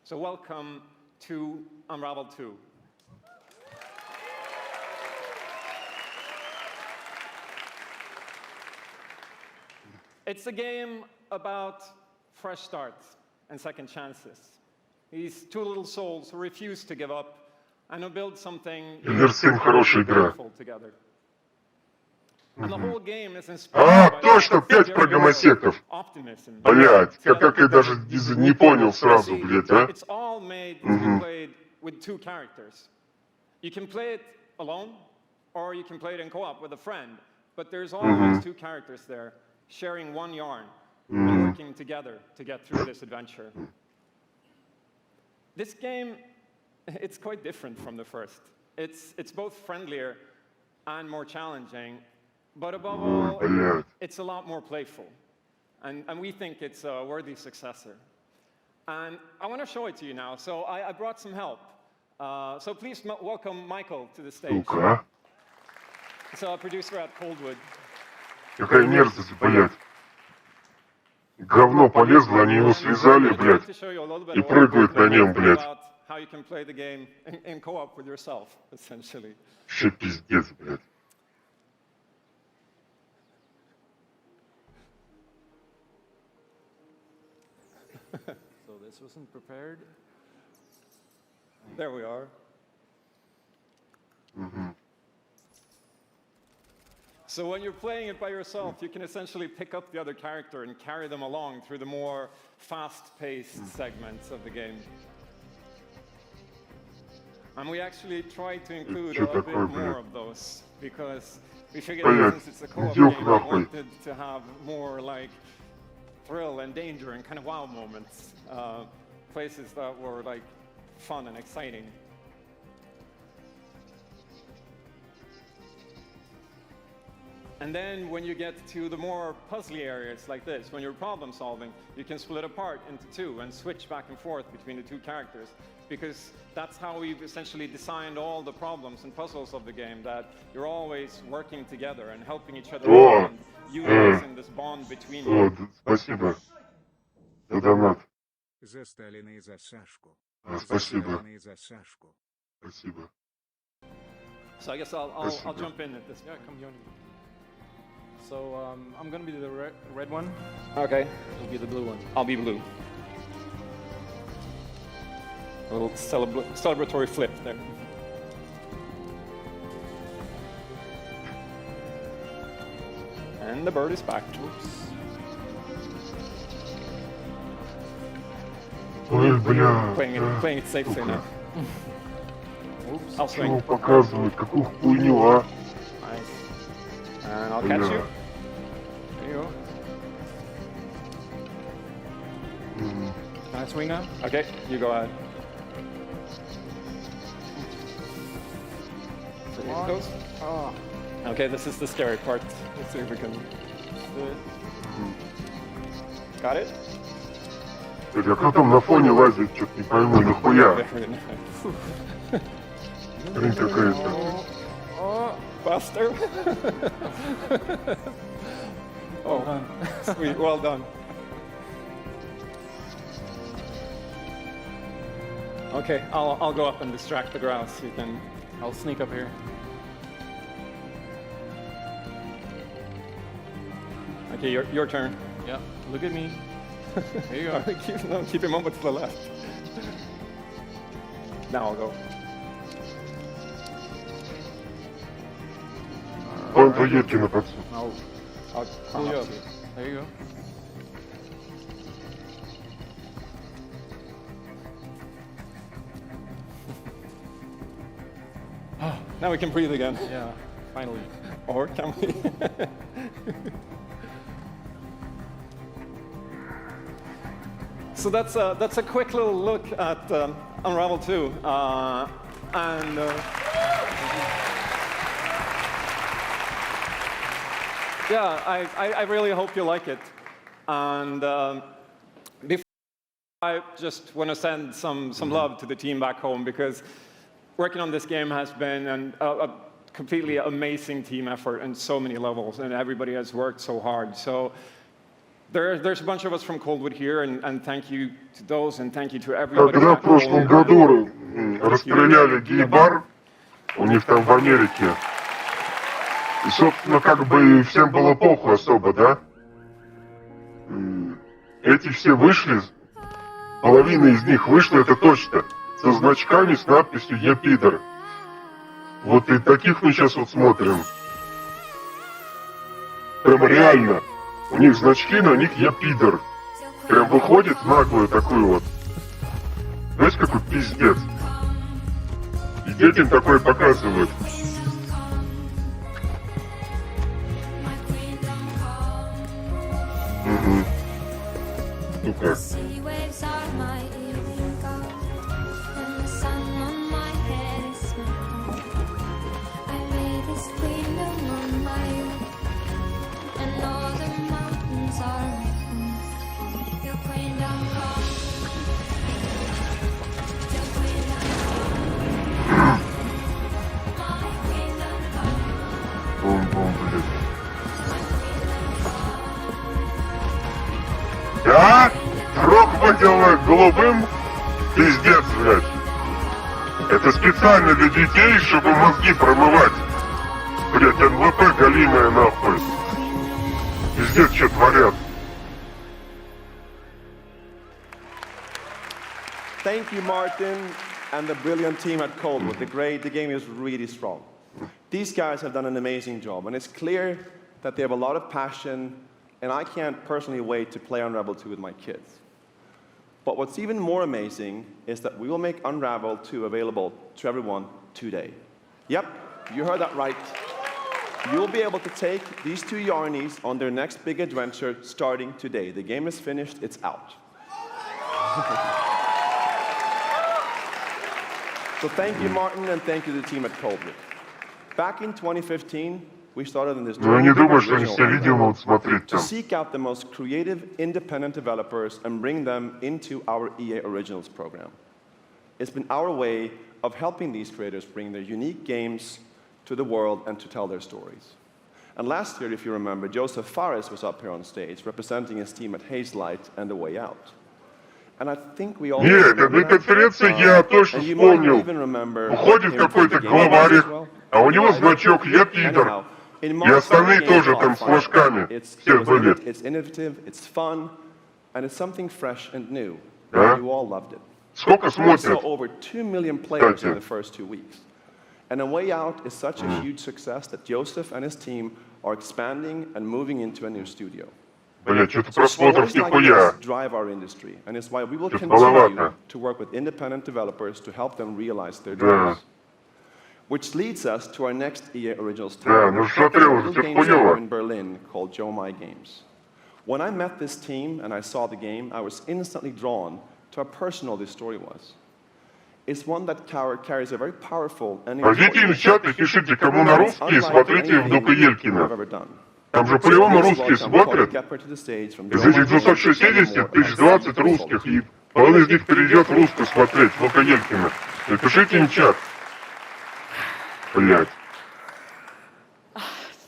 So welcome to Unravel 2. It's a game about fresh starts and second chances. These two little souls who refuse to give up and who build something beautiful together. А, точно, 5 про гомосеков. Блядь, как я даже не понял сразу, блядь, а? It's all made to be played with two characters. You can play it alone, or you can play it in co-op with a friend. But there's always two characters there, sharing one yarn and working together to get through this adventure. This game, it's quite different from the first. It's both friendlier and more challenging. But above all, it's a lot more playful. And we think it's a worthy successor. And I want to show it to you now. So I brought some help. So please welcome Michael to the stage. He's a producer at Coldwood. Какая мерзость, блядь. Говно полезло, они его связали, блядь, и прыгают на нем, блядь. How you can play the game in co-op with yourself, essentially. Вообще пиздец, блядь. So this wasn't prepared. There we are. So when you're playing it by yourself, you can essentially pick up the other character and carry them along through the more fast-paced segments of the game. And we actually tried to include a bit more of those because we figured that since it's a co-op game, we wanted to have more like thrill and danger and kind of wow moments, places that were like fun and exciting. And then when you get to the more puzzly areas like this, when you're problem solving, you can split apart into two and switch back and forth between the two characters, because that's how we've essentially designed all the problems and puzzles of the game, that you're always working together and helping each other out and utilizing this bond between you. Спасибо. За донат. За Сталина и за Сашку. Спасибо. Спасибо. So I guess I'll jump in at this. Yeah, come join me. So I'm gonna be the red one. Okay. You'll be the blue one. I'll be blue. A little celebratory flip there. And the bird is back. Oops. Playing it safely now. Oops. I'll swing. Чего показывают? Какую хуйню, а? Nice. And I'll catch you. There you go. Can I swing now? Okay, you go ahead. Goes. Oh. Okay, this is the scary part. Let's see if we can do it. Got it? А кто там на фоне лазит, что-то не пойму, нахуя? Хрень какая-то. Oh, faster. Oh, sweet, well done. Okay, I'll go up and distract the grouse. You can. I'll sneak up here. Okay, your turn. Yeah, look at me. There you go. Keep him over to the left. Now I'll go. Внука Елькина подсуд. I'll pull you up. There you go. Now we can breathe again. Yeah, finally. Or can we? So that's a quick little look at Unravel 2, yeah, I really hope you like it. And before, I just want to send some love to the team back home, because working on this game has been a completely amazing team effort on so many levels, and everybody has worked so hard. So there's a bunch of us from Coldwood here, and thank you to those, and thank you to everybody. Когда в прошлом году расстреляли гей-бар, у них там в Америке, и, собственно, как бы всем было похуй особо, да? Эти все вышли, половина из них вышла, это точно, со значками с надписью «Я пидор». Вот и таких мы сейчас вот смотрим. Прям реально. У них значки, на них «Я пидор». Прям выходит наглую такую вот. Знаете, какой пиздец. И детям такое показывают. Угу. Ну-ка. Бум-бум, блядь. Да? Рог выделал голубым? Пиздец, блядь. Это специально для детей, чтобы мозги промывать. Блядь, НВП галимая нахуй. Пиздец, что творят. Thank you, Martin, and the brilliant team at Coldwood. The game is really strong. These guys have done an amazing job, and it's clear that they have a lot of passion, and I can't personally wait to play Unravel 2 with my kids. But what's even more amazing is that we will make Unravel 2 available to everyone today. Yep, you heard that right. You'll be able to take these two Yarnies on their next big adventure starting today. The game is finished, it's out. So thank you, Martin, and thank you to the team at Coldwood. Back in 2015, we started on this journey to seek out the most creative, independent developers and bring them into our EA Originals program. It's been our way of helping these creators bring their unique games to the world and to tell their stories. And last year, if you remember, Joseph Fares was up here on stage representing his team at Hazelight and The Way Out. And I think we all Нет, на конференции я точно вспомнил. Уходит какой-то главарик, а у него значок «Я пидор». И остальные тоже там с флажками. Все были. It's innovative, it's fun, and it's something fresh and new. Да? You all loved it. Сколько смотрят? We saw over 2 million players in the first 2 weeks. And A Way Out is such a huge success that Joseph and his team are expanding and moving into a new studio. Блять, что-то просмотров нихуя. Drive our industry, and it's why we will continue to work with independent developers to help them realize their dreams. Which leads us to our next EA Originals title, a little game studio in Berlin called Joe My Games. When I met this team and I saw the game, I was instantly drawn to how personal this story was. is one that carries a very powerful and Пойдите в чат и пишите, кому на русский, смотрите Внука Елькина. I've ever done. Там же по-любому русские смотрят. Из этих 260 тысяч 20 русских, и половина из них перейдет в русскую смотреть Внука Елькина. И пишите им чат. Блять.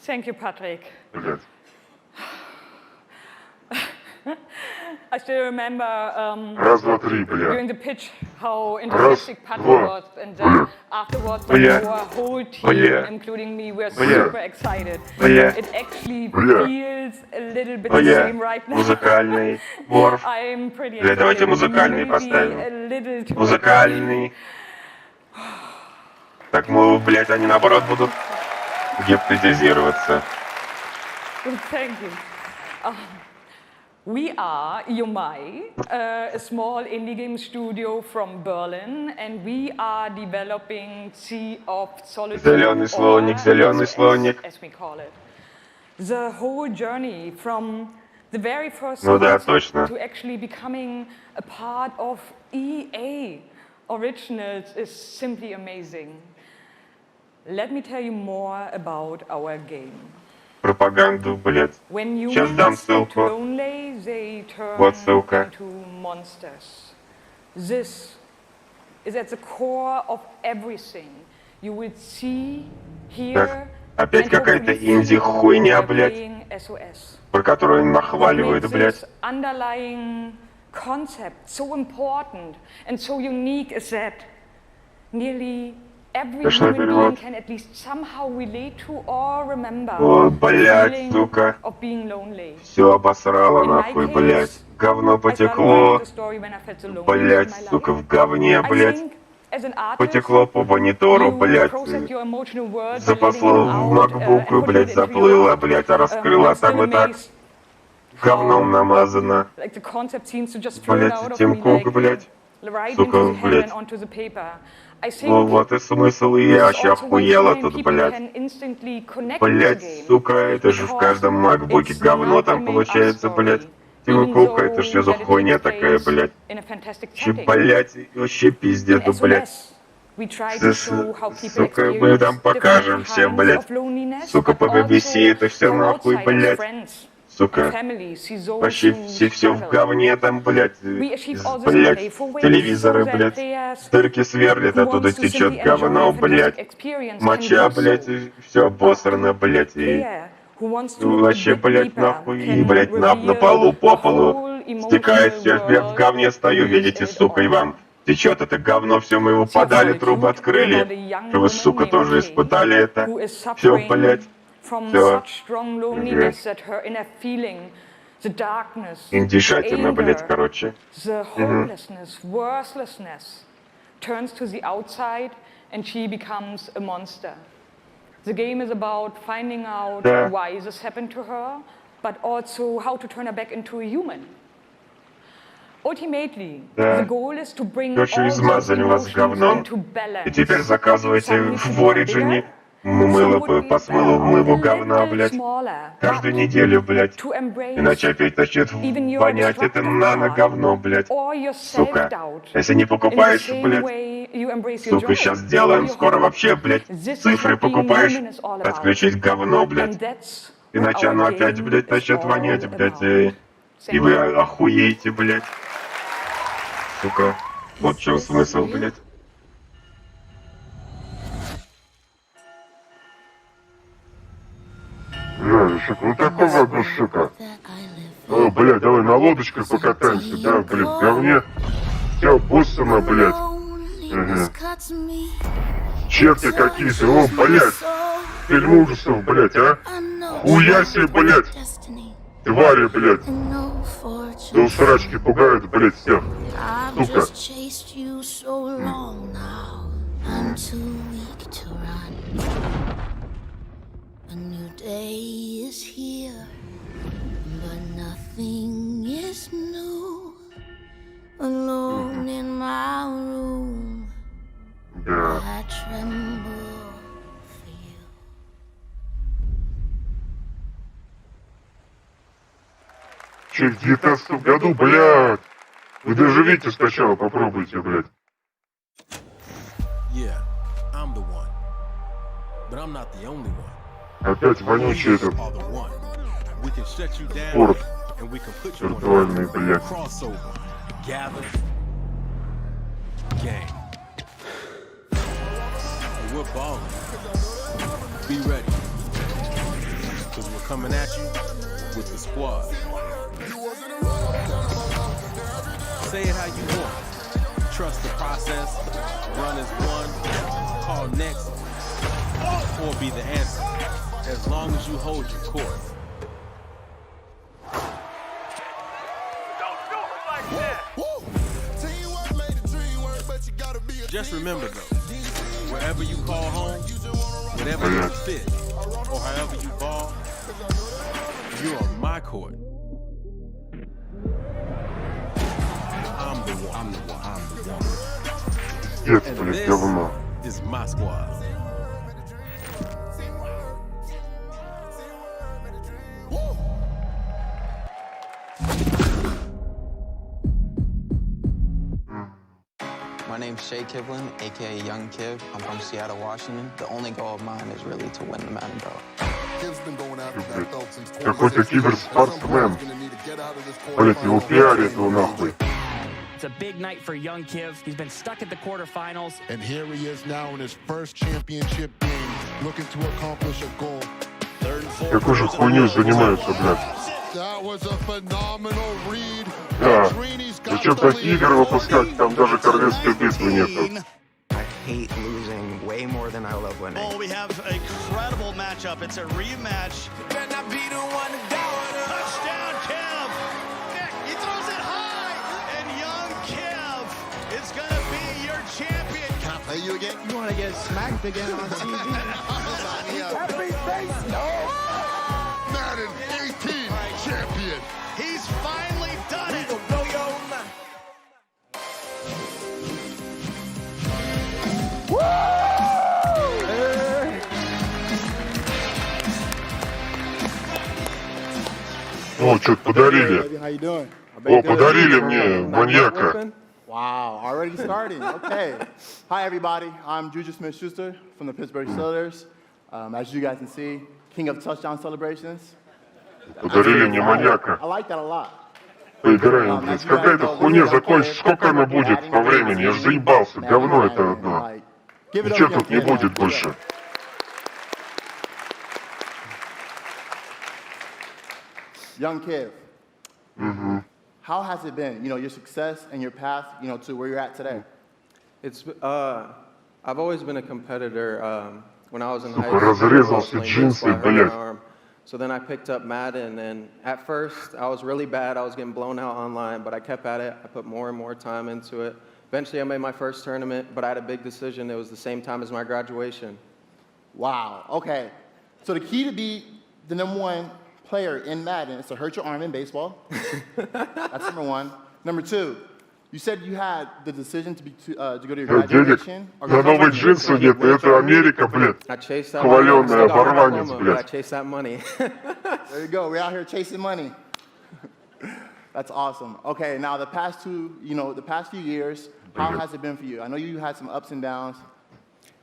Thank you, Patrick. Блять. I still remember Раз, два, три, бля. during the pitch how enthusiastic Patrick was, and afterwards Бля. our whole team, Бля. including me, were Бля. super excited. Бля. It actually Бля. feels a little bit the Бля. same right now. Музыкальный ворф. I'm pretty Бля, давайте excited. музыкальный Maybe поставим. a little too Музыкальный. Так, мы, блядь, они наоборот будут гипнотизироваться. Thank you. We are Yomai, a small indie game studio from Berlin, and we are developing Sea of Solitude, Зеленый слоник, зеленый слоник. as we call it. The whole journey from the very first Ну да, concept точно. to actually becoming a part of EA Originals is simply amazing. Let me tell you more about our game. Пропаганду, блядь. When Сейчас humans дам get ссылку. lonely, they turn Вот ссылка. into monsters. This is at the core of everything you will see, hear, Так, опять and какая-то hopefully feel инди-хуйня, by блядь, playing SOS. про которую он What нахваливает, makes блядь. this underlying concept so important and so unique is that nearly every Точно human being перевод. can at least somehow relate to or remember О, the блядь, feeling сука. of being lonely. Все обосрало, In my нахуй, case, блядь. Говно I started потекло. writing the story when I felt the loneliest Блядь, in my сука, life. в говне, I блядь. think as an artist, Потекло по монитору, you блядь. process your emotional world by Запасло letting it в out, and MacBook, putting блядь, it into your заплыло, art. блядь, а раскрыла, I'm там still и так amazed говном намазано. like the concept seems to just float Блядь, out of Тим me Кук, like блядь. right Сука, into the hand блядь. and onto the paper. I Ну think вот и смысл, и this я is вообще also why охуела so many тут, people блядь. can instantly connect with the Блядь, game. сука, это же в каждом макбуке It's говно not a там made-up получается, блядь. story, Тима even Кука, это что за though that it хуйня takes такая, place блядь? in a fantastic Че, setting. блядь, вообще пиздец, In блядь. SOS, we try to show how people Сука, мы experience там покажем different всем, kinds блядь. of loneliness, Сука, but по BBC also это все how нахуй, outsiders, блядь. friends, and Сука. family see those Вообще who все в struggle. говне там, блядь. We achieve all this in Блядь, playful ways, телевизоры, so that блядь. players Дырки сверлит, who оттуда wants to течет simply enjoy говно, a блядь. fantastic experience can Моча, do блядь, so. и все обосрано, блядь. И Player who wants to look a вообще, bit блядь, deeper нахуй. И, can блядь, на reveal полу, по the полу whole стекает emotional все. Я в world говне стою, that видите, is in it сука, и all. вам течет это говно, все мы его Sea of подали, трубы Solitude is открыли. about a young Что вы, woman сука, named тоже Kay испытали это. who is Все, suffering блядь. from Все. such strong loneliness that her inner feeling, the darkness, the Индишатина, блядь, anger, короче. the hopelessness, worthlessness turns to the outside and she becomes a monster. The game is about finding out Да. why this happened to her, but also how to turn her back into a human. Ultimately, Да. the goal is to bring Короче, all those измазали вас emotions говном. into balance. И теперь заказывайте Some need to в be Ориджине bigger, мыло some would be по смыву говна, a little блядь. smaller, Каждую but неделю, блядь. to embrace Иначе опять начнет even your вонять это destructive нано-говно, блядь. or your Сука. self-doubt Если не in the покупаешь, same блядь, way you embrace your сука, joy сейчас or сделаем. your Скоро hope. вообще, блядь, This is цифры what being покупаешь, human is all about. отключить говно, блядь. And that's what Иначе our оно опять, game блядь, is начнет all вонять, блядь. about. И вы охуеете, блядь. Сука. Вот в чем смысл, блядь. Шука, ну такой ладно, сука. О, блядь, давай на лодочках покатаемся, да, блин, в говне. Все обоссано, блядь. Ага. Черти какие-то, о, блядь. Фильм ужасов, блядь, а? Хуя себе, блядь. Твари, блядь. Да усрачки пугают, блядь, всех. Сука. A new day is here, but nothing is new. Alone in my room, I tremble for you. Че, в 19 году, блядь. Вы даже видите сначала, попробуйте, блядь. Yeah, I'm the one. But I'm not the only one. Опять вонючий этот Are the one. We can shut you down порт and we can put you on виртуальный, блядь. crossover. Gather. Gang. And we're balling. Be ready. Cause we're coming at you with the squad. Say it how you want. Trust the process. Run as one. Call next. Or be the answer. As long as you hold your course. Just remember though, wherever you call home, whatever you fit, or however you ball, you're on my court. I'm the one. I'm the one. I'm the one. Пиздец, And блядь, this говно. is my squad. My name's Shay Kivlin, aka Young Kiv. I'm from Seattle, Washington. The only goal of mine is really to win the Madden belt. Какой-то киберспортсмен. Блядь, его пиарит его нахуй. It's a big night for young Kiv. He's been stuck at the quarterfinals. And here he is now in his first championship game, looking to accomplish a goal. Какой же хуйней занимаются, блядь? That was a phenomenal read. Да. Зачем такие игры выпускать? Там даже королевской битвы нету. I hate losing way more than I love winning. Oh, we have an incredible matchup. It's a rematch. Touchdown, Kev. Nick, he throws it high. And young Kev is going to be your champion. Can I play you again? You want to get smacked again on TV? Happy face, no. Madden 18 champion. He's finally done it. О, что-то подарили. How you doing? О, подарили мне маньяка. Wow, already starting. Okay. Hi, everybody. I'm Juju Smith-Schuster from the Pittsburgh Steelers. As you guys can see, king of touchdown celebrations. Подарили мне маньяка. I like that a lot. Поиграем, блядь. Когда эта хуйня закончится, сколько она будет по времени? Я же заебался. Говно это одно. Ничего тут не будет больше. Young Kev, how has it been? You know, your success and your path, you know, to where you're at today. It's I've always been a competitor. When I was in high Сука, разрезался джинсы, блядь. So then I picked up Madden, and at first I was really bad. I was getting blown out online, but I kept at it. I put more and more time into it. Eventually I made my first tournament, but I had a big decision. It was the same time as my graduation. Wow, okay. So the key to be the #1 player in Madden is to hurt your arm in baseball. That's number one. Number two, you said you had the decision to go to your graduation. На новые джинсы нет, это Америка, блядь. Хваленая оборванец, I блядь. chased that money. There you go. We're out here chasing money. That's awesome. Okay, now the past few years, how has it been for you? I know you had some ups and downs.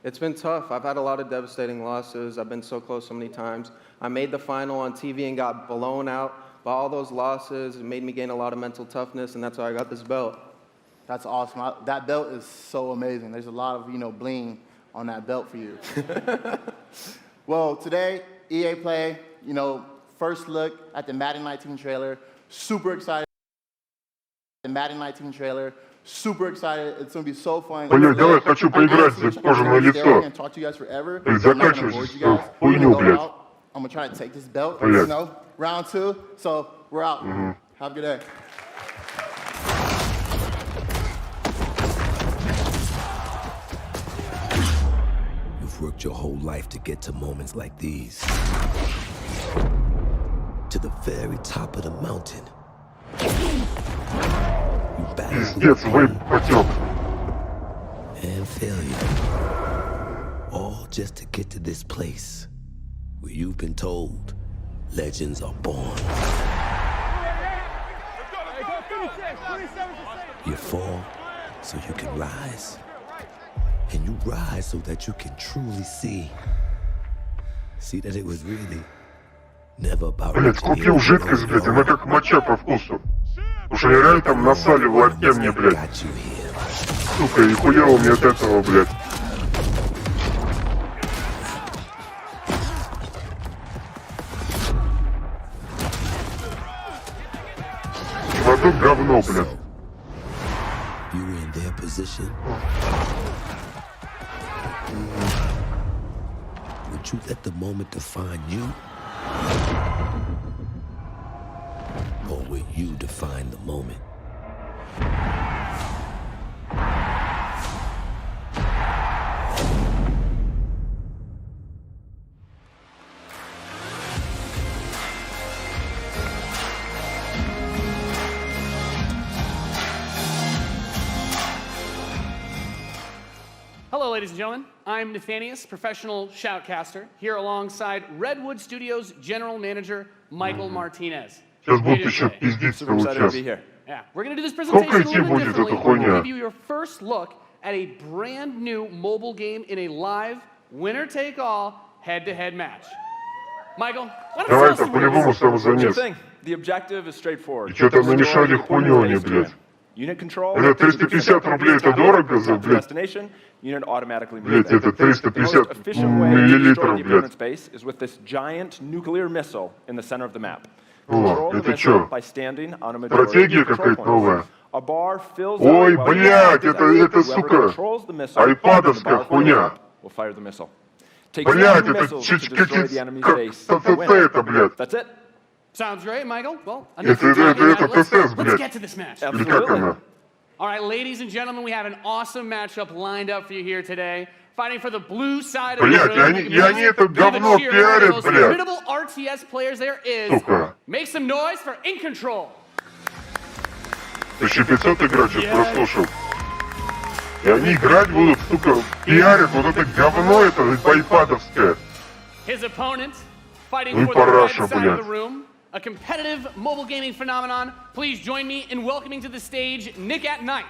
It's been tough. I've had a lot of devastating losses. I've been so close so many times. I made the final on TV and got blown out. But all those losses made me gain a lot of mental toughness, and that's why I got this belt. That's awesome. That belt is so amazing. There's a lot of, bling on that belt for you. Well, today, EA Play, first look at the Madden 19 trailer. Super excited. The Madden 19 trailer. Super excited. It's going to be so fun. Блядь, давай, хочу поиграть, здесь кожа на лицо. Блядь, заканчивай эту хуйню, блядь. I'm going to try to take this belt, Блядь. round 2. So, we're out. Have a good day. You've worked your whole life to get to moments like these. To the very top of the mountain. Пиздец, вейп потек. And failure. All just to get to this place where you've been told legends are born. You fall so you can rise. And you rise so that you can truly see that it was really never about. Блять, купил жидкость, блять, она как моча по вкусу. Уж я реально там насали в лотке мне, блять. Сука, и хуёво мне от этого, блять. А тут говно, блядь. You were in their position. Would you let the moment define you? Or would you define the moment? Hello, ladies and gentlemen. I'm Nathanius, professional shoutcaster, here alongside Redwood Studios General Manager Michael Martinez. Сейчас будут еще пиздить целый час. Yeah, we're going to do this presentation a Сколько идти little bit будет differently. эта хуйня? We'll give you your first look at a brand new mobile game in a live, winner-take-all, head-to-head match. Michael, why don't you Давай, tell это us the rules? по-любому самозанес. The objective is straightforward. И что там намешали хуйню они, блядь. Unit control. Это 350 рублей, это дорого за, блядь. Destination, unit automatically Блядь, это The 350 most efficient way to destroy миллилитров, the блядь. opponent's base is with this giant nuclear missile in the center of the map. О, Control the это missile чё? by standing on a majority of Стратегия control какая-то points. новая. A bar fills Ой, up while блядь, you это, whoever сука, controls the missile, айпадовская the bar fills хуйня. up, will fire the missile. Take Блядь, 7 это missiles to destroy the какие-то, enemy's как base. ТТТ это, блядь. That's it. Sounds great, Michael. Well, Это ТТС, let's блядь. get to this match. Или как она? All right, ladies and gentlemen, we have an awesome matchup lined up for you here today. Fighting for the blue side of the Блядь, room. и они это говно пиарят, Most блядь. formidable RTS players there is. Сука. Make some noise for In Control. 1500 играть, сейчас прослушал. И они играть будут, сука, пиарят вот это говно, это айпадовское. His opponent fighting Ну и for the red параша, side of блядь. the room. A competitive mobile gaming phenomenon. Please join me in welcoming to the stage Nick at Night.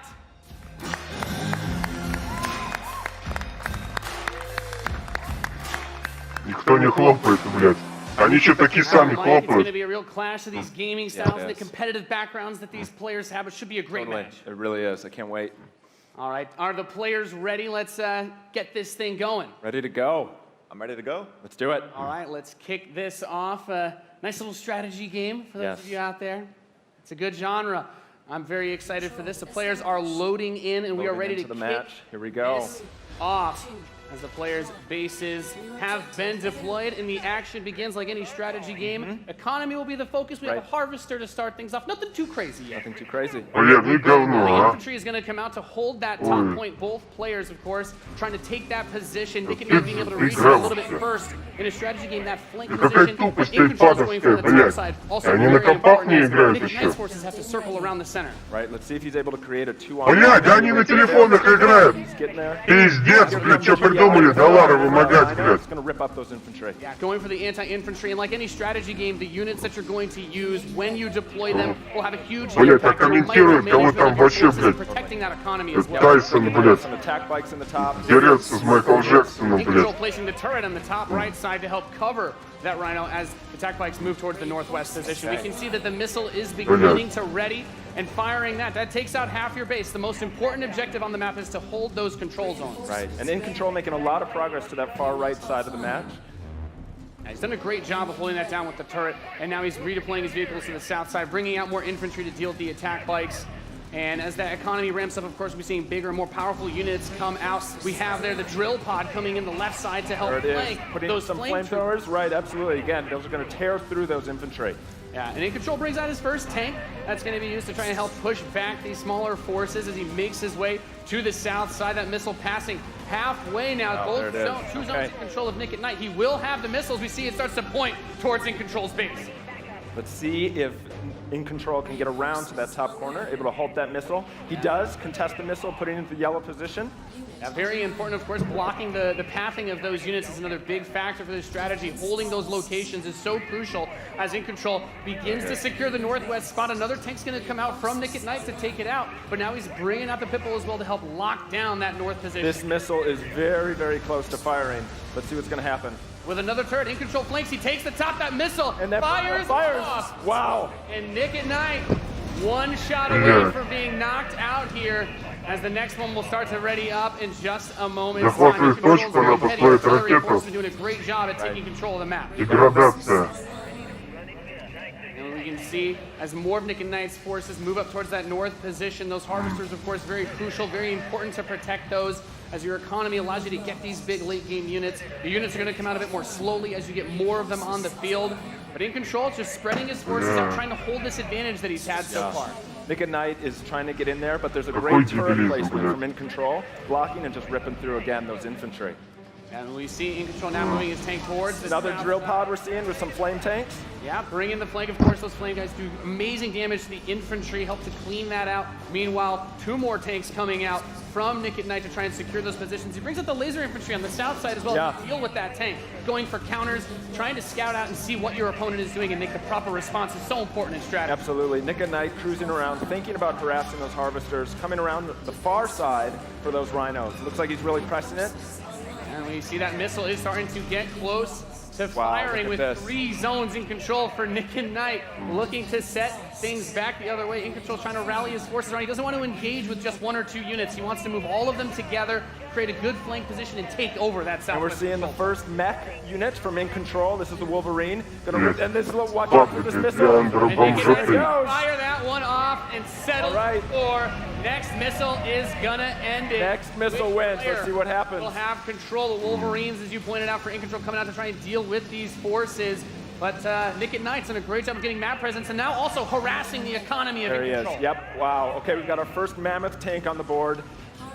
Никто не хлопает, блядь. Они что такие сами Mike, it's going to хлопают? be a real clash of these gaming styles and the is. competitive backgrounds that these players have. It should be a great Totally. match. It really is. I can't wait. All right, are the players ready? Let's get this thing going. Ready to go. I'm ready to go. Let's do it. All right, let's kick this off. Nice little strategy game for those of Yes. you out there. It's a good genre. I'm very excited for this. The players are loading in, and we are Loading ready to into the kick match. Here we go. this off. As the players' bases have been deployed and the action begins like any strategy game. Economy will be the focus. We have a harvester to start things off. Nothing too crazy yet. Nothing too crazy. Блядь, ну и говно, The а? infantry is going to come out to hold that top Ой. point. Both players, of course, trying to take that position. Nick and Ты Nick being able to reset a little bit игрался. first in a strategy game. That flank Да какая position. тупость Infantry is going for айпадовская, the top блядь. side. И Also они на very компах не important as играют Nick and еще. Knight's forces have to circle around the center. Right, let's see if he's able to create a 2-on-1. Блядь, да они на телефонах играют. He's getting there. Пиздец, блядь, что придумали доллары вымогать, блядь. It's going to rip up those infantry. Yeah, going for the anti-infantry, and like any strategy game, the units that you're going to use when you deploy them will have a huge Блядь, а impact on the комментирует, кого micromanagement там of your вообще, forces and блядь. protecting that economy as well. Тайсон, блядь. Some attack bikes in the top. Дерется с Майклом Джексоном, In Control блядь. placing the turret on the top right side to help cover that Rhino as attack bikes move towards the northwest position. We can see that the missile is beginning to ready and firing that. That takes out half your base. The most important objective on the map is to hold those control zones. Right, and In Control making a lot of progress to that far right side of the match. He's done a great job of holding that down with the turret, and now he's redeploying his vehicles to the south side, bringing out more infantry to deal with the attack bikes. And as that economy ramps up, of course, we're seeing bigger, more powerful units come out. We have there the drill pod coming in the left side to help There it is. flank Putting those some flamethrowers. flamethrowers. Right, absolutely. Again, those are going to tear through those infantry. Yeah, and In Control brings out his first tank. That's going to be used to try and help push back these smaller forces as he makes his way to the south side. That missile passing halfway now. Oh, Both there it is. two zones Okay. in control of Nick at Night. He will have the missiles. We see it starts to point towards In Control's base. Let's see if In Control can get around to that top corner, able to halt that missile. He does contest the missile, putting it into the yellow position. Yeah, very important, of course, blocking the pathing of those units is another big factor for this strategy. Holding those locations is so crucial as In Control begins to secure the northwest spot. Another tank's going to come out from Nick at Night to take it out, but now he's bringing out the Pitbull as well to help lock down that north position. This missile is very, very close to firing. Let's see what's going to happen. With another turret, In Control flanks, he takes the top, that missile, and that fires off. Wow. And Nick at Night, one shot away from being knocked out here, as the next one will start to ready up in just a moment. Захватывает точку, она посылает ракету. Doing a great job at taking control of the map. Деградация. And we can see as more of Nick and Knight's forces move up towards that north position, those harvesters, of course, very crucial, very important to protect those, as your economy allows you to get these big late game units. The units are going to come out a bit more slowly as you get more of them on the field. But In Control, just spreading his forces out, trying to hold this advantage that he's had so far. Nick at Night is trying to get in there, but there's a great turret placement from In Control, blocking and just ripping through again those infantry. And we see In Control now moving his tank towards this. Another drill pod we're seeing with some flame tanks. Yeah, bring in the flank. Of course, those flame guys do amazing damage to the infantry, help to clean that out. Meanwhile, two more tanks coming out from Nick at Night to try and secure those positions. He brings out the laser infantry on the south side as well to deal with that tank, going for counters, trying to scout out and see what your opponent is doing and make the proper response is so important in strategy. Absolutely. Nick at Night cruising around, thinking about harassing those harvesters, coming around the far side for those rhinos. It looks like he's really pressing it. And we see that missile is starting to get close to firing with 3 zones In Control for Nick and Night, looking to set things back the other way. In Control trying to rally his forces around. He doesn't want to engage with just 1 or 2 units. He wants to move all of them together, create a good flank position, and take over that south. And we're seeing the first mech unit from In Control. This is the Wolverine. And this little watch out for this missile. And Nick and Night fire that one off and settle for next missile is gonna end it. Next missile wins. Let's see what happens. We'll have control. The Wolverines, as you pointed out, for In Control coming out to try and deal with these forces. But Nick at Night's done a great job of getting map presence and now also harassing the economy of In Control. There he is. Yep. Wow. Okay, we've got our first mammoth tank on the board.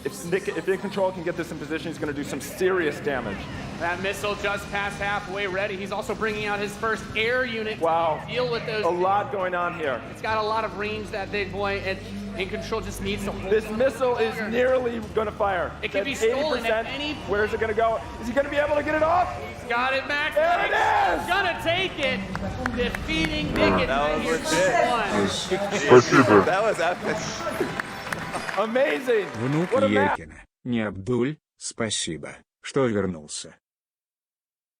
If In Control can get this in position, he's going to do some serious damage. That missile just past halfway ready. He's also bringing out his first air unit to deal with those. A lot going on here. It's got a lot of range, that big boy, and In Control just needs to hold. This missile is nearly going to fire. It can be stolen at any point. Where's it going to go? Is he going to be able to get it off? He's got it back. There it is! He's going to take it. Defeating Nick at Night here Спасибо. That was epic. Amazing. Внука Елькина. Не Абдуль, спасибо, что вернулся.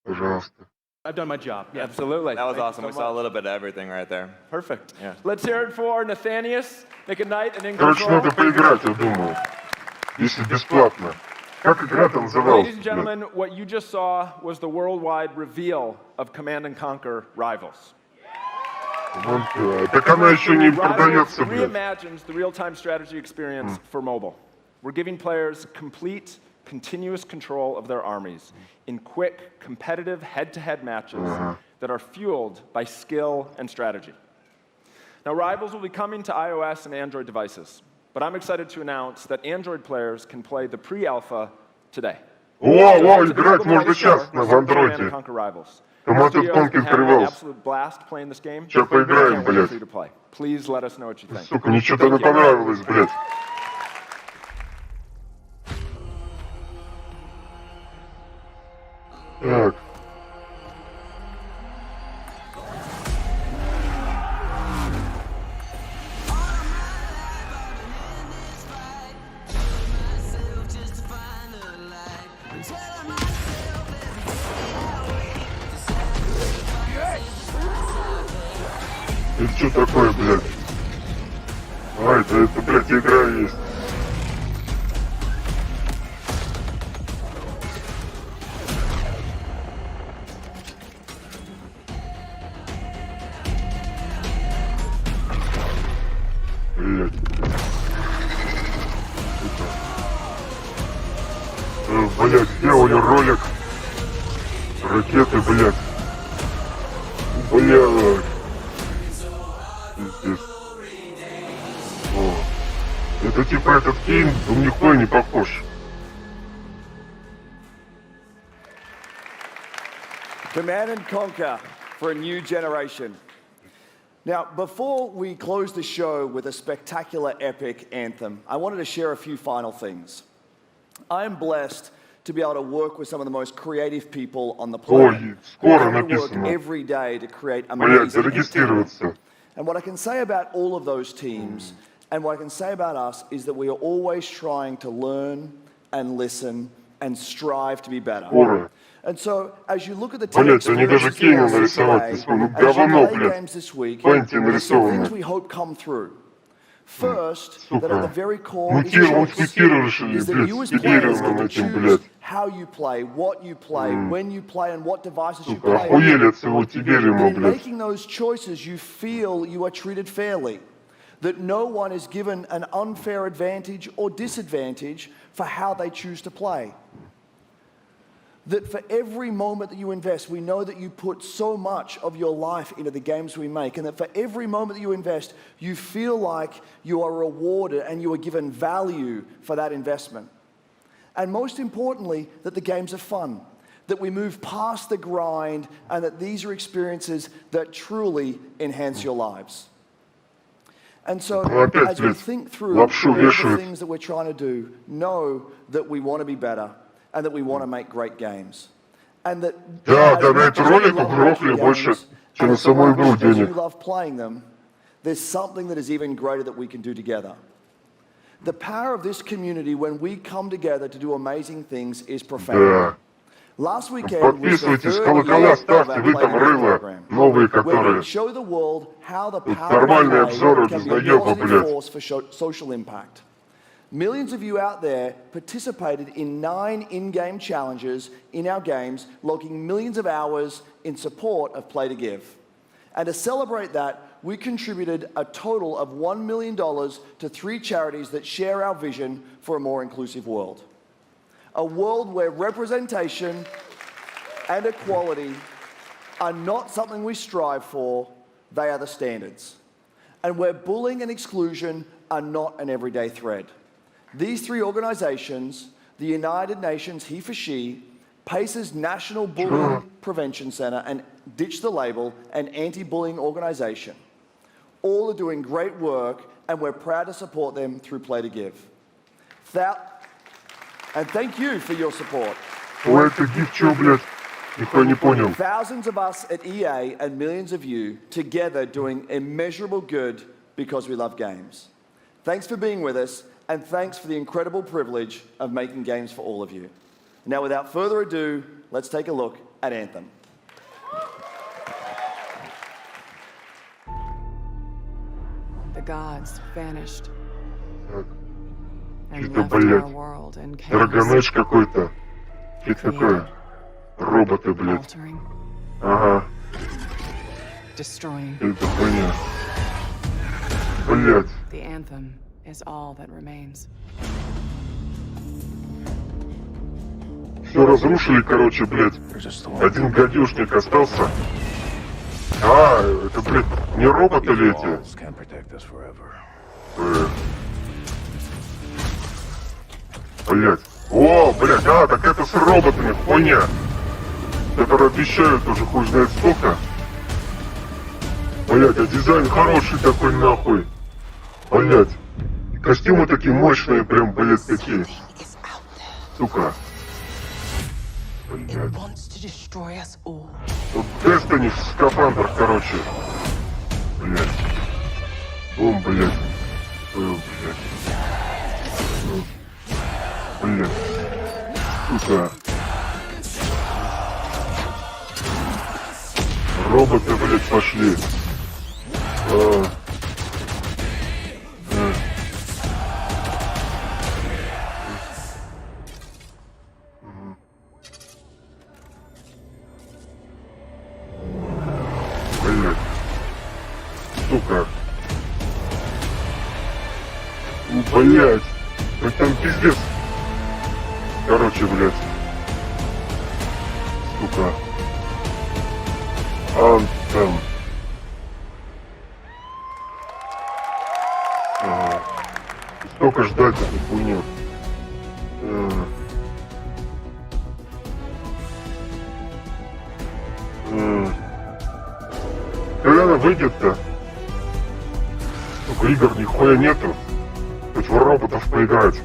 Пожалуйста. I've done my job. Yeah, absolutely. That was awesome. We saw a little bit of everything right there. Perfect. Yeah. Let's hear it for Nathanius, Nick at Night, and In Короче, Control. надо поиграть, я думаю. Если бесплатно. Как игра-то называлась? Ladies and gentlemen, what you just saw was the worldwide reveal of Command and Conquer Rivals. Так она еще не продается, блядь. Reimagines the real-time strategy experience for mobile. We're giving players complete, continuous control of their armies in quick, competitive head-to-head matches that are fueled by skill and strategy. Now, Rivals will be coming to iOS and Android devices, but I'm excited to announce that Android players can play the pre-alpha today. О, играть можно сейчас в андроиде. Command and Conquer Rivals. Сейчас поиграем, блядь. Please let us know what you think. Сука, мне что-то она понравилась, блядь. Так. Это что такое, блядь? А, это, блядь, игра есть. Блядь. Блядь, сделали ролик. Ракеты, блядь. Блядь. Пиздец. О. Это типа этот фильм, он никто не похож. Command and Conquer for a new generation. Now, before we close the show with a spectacular epic anthem, I wanted to share a few final things. I am blessed to be able to work with some of the most creative people on the planet. Скоро who work написано. every day to create Блядь, amazing зарегистрироваться. And what I can say about all of those teams, and what I can say about us, is that we are always trying to learn and listen and strive to be better. Скоро. And so, as you look at the team Блядь, они даже Кеню нарисовать. Ну говно, блядь. Пенти нарисовано. things we hope come through. First, that at the Сука. very core is Мутировали, that блядь, you as с players Кириллом get to этим, choose блядь. how you play, what you play, when you play, and what devices you Сука, play. охуели от всего Тибериума, In блядь. making those choices, you feel you are treated fairly, that no one is given an unfair advantage or disadvantage for how they choose to play. That for every moment that you invest, we know that you put so much of your life into the games we make, and that for every moment that you invest, you feel like you are rewarded and you are given value for that investment. And most importantly, that the games are fun, that we move past the grind, and that these are experiences that truly enhance your lives. And so, as we think through all the things that we're trying to do, know that we want to be better, and that we want to make great games. And that Да, на эту ролику грохли больше, чем на саму игру денег. you love playing them, there's something that is even greater that we can do together. The power of this community when we come together to do amazing things is profound. Да. Last weekend was the Подписывайтесь, third колокола year of ставьте, our вы там Play рыло, program, новые, where we которые... show the world how the Тут power of нормальные play обзоры can без be a наеба, positive блядь. force for social impact. Millions of you out there participated in 9 in-game challenges in our games, logging millions of hours in support of Play to Give. And to celebrate that, we contributed a total of $1 million to 3 charities that share our vision for a more inclusive world. A world where representation and equality are not something we strive for, they are the standards. And where bullying and exclusion are not an everyday threat. These 3 organizations, the United Nations He for She, PACE's National Bullying Prevention Center, and Ditch the Label, an anti-bullying organization, all are doing great work, and we're proud to support them through Play to Give. And thank you for your support. Ой, это гиф, чё, блядь? Нихуя не понял. Thousands of us at EA and millions of you together doing immeasurable good because we love games. Thanks for being with us, and thanks for the incredible privilege of making games for all of you. Now, without further ado, let's take a look at Anthem. The gods vanished. Что-то, блядь, драгонэш какой-то. Что такое? Роботы, блядь. Ага. Это хуйня. Блядь. The anthem is all that remains. Все разрушили, короче, блядь. Один гадюшник остался. А, это, блядь, не роботы ли эти? Блядь. О, блядь, а, так это с роботами, хуйня. Которые обещают уже хуй знает сколько. Блядь, а дизайн хороший такой, нахуй. Блядь. И костюмы такие мощные, прям, блядь, какие. Сука. Блядь. Тут Destiny в скафандрах, короче. Блядь. Бум, блядь. Блядь. Блядь. Сука. Роботы, блядь, пошли. Блядь. Сука. Блядь. Хоть там пиздец. Короче, блядь. Сука. Антhem. Столько ждать эту хуйню. Когда она выйдет-то? Только игр нихуя нету. Хоть в роботов поиграть.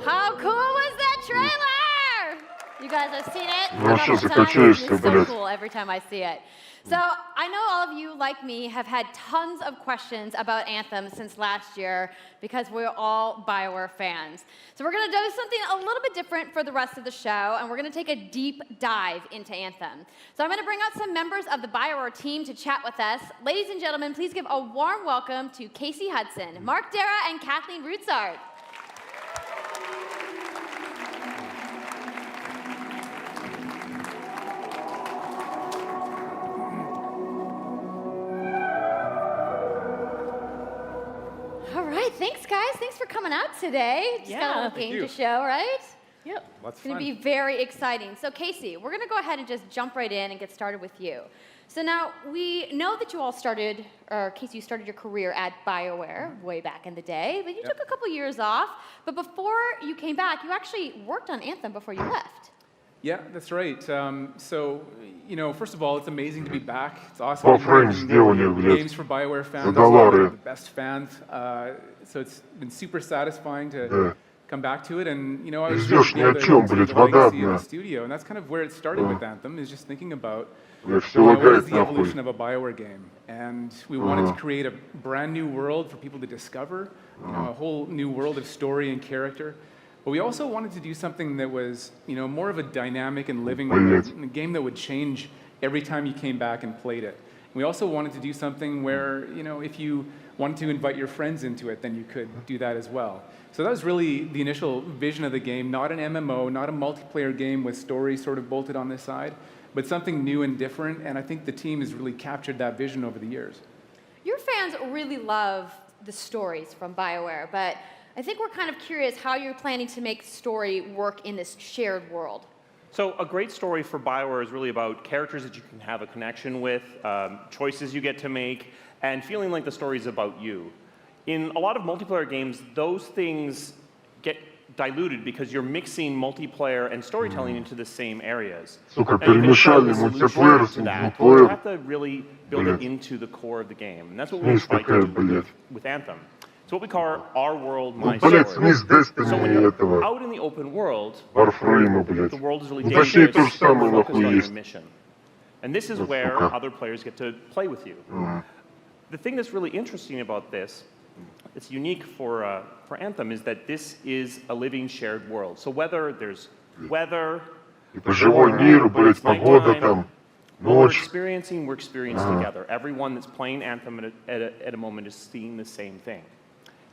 How cool was that trailer? You guys have seen it? Вообще It's закачаешься, so блядь. cool every time I see it. So I know all of you, like me, have had tons of questions about Anthem since last year because we're all BioWare fans. So we're going to do something a little bit different for the rest of the show, and we're going to take a deep dive into Anthem. So I'm going to bring out some members of the BioWare team to chat with us. Ladies and gentlemen, please give a warm welcome to Casey Hudson, Mark Dara, and Kathleen Rutzard. All right, thanks guys. Thanks for coming out today. Just got a little game to show, right? Yep. Lots It's going to be very exciting. So Casey, we're going to go ahead and just jump right in and get started with you. So now we know that you all started, or Casey, you started your career at BioWare way back in the day, but you took a couple years off. But before you came back, you actually worked on Anthem before you left. Yeah, that's right. So, you know, first of all, it's amazing to be back. It's awesome. По фрейм сделали, блядь. Games for BioWare fans. За доллары. The best fans. So it's been super satisfying to come back to it. And, you know, I was Ждешь ни о чем, блядь, вода in the одна. studio. And that's kind of where it started with Anthem, is just thinking about Бля, все what is лагает the evolution нахуй. of a BioWare game. And we wanted to create a brand new world for people to discover, you know, a whole new world of story and character. But we also wanted to do something that was, you know, more of a dynamic and living world, a game that would change every time you came back and played it. We also wanted to do something where, you know, if you wanted to invite your friends into it, then you could do that as well. So that was really the initial vision of the game, not an MMO, not a multiplayer game with story sort of bolted on this side, but something new and different, and I think the team has really captured that vision over the years. Your fans really love the stories from BioWare, but I think we're kind of curious how you're planning to make story work in this shared world. So a great story for BioWare is really about characters that you can have a connection with, choices you get to make, and feeling like the story is about you. In a lot of multiplayer games, those things get diluted because you're mixing multiplayer and storytelling into the same areas. Сука, Now, you can перемешали add a мультиплеер solution с to that, but you мультиплеером. have to really build it Блядь. into the core of the game. And that's what we Смесь try to такая, do блядь. with Anthem. It's what we call our world, Ну, my блядь, story. смесь Destiny So when и you're этого. out in the open world, Warframe, блядь. the world is really Ну, точнее, то же dangerous, самое focused нахуй on your есть. mission. And this is Ну, where сука. other players get to play with you. The thing that's really interesting about this, it's unique for Anthem, is that this is a living shared world. So whether there's weather, Это живой мир, блядь, погода там, what we're ночь. experiencing together. Everyone that's playing Anthem at a moment is seeing the same thing.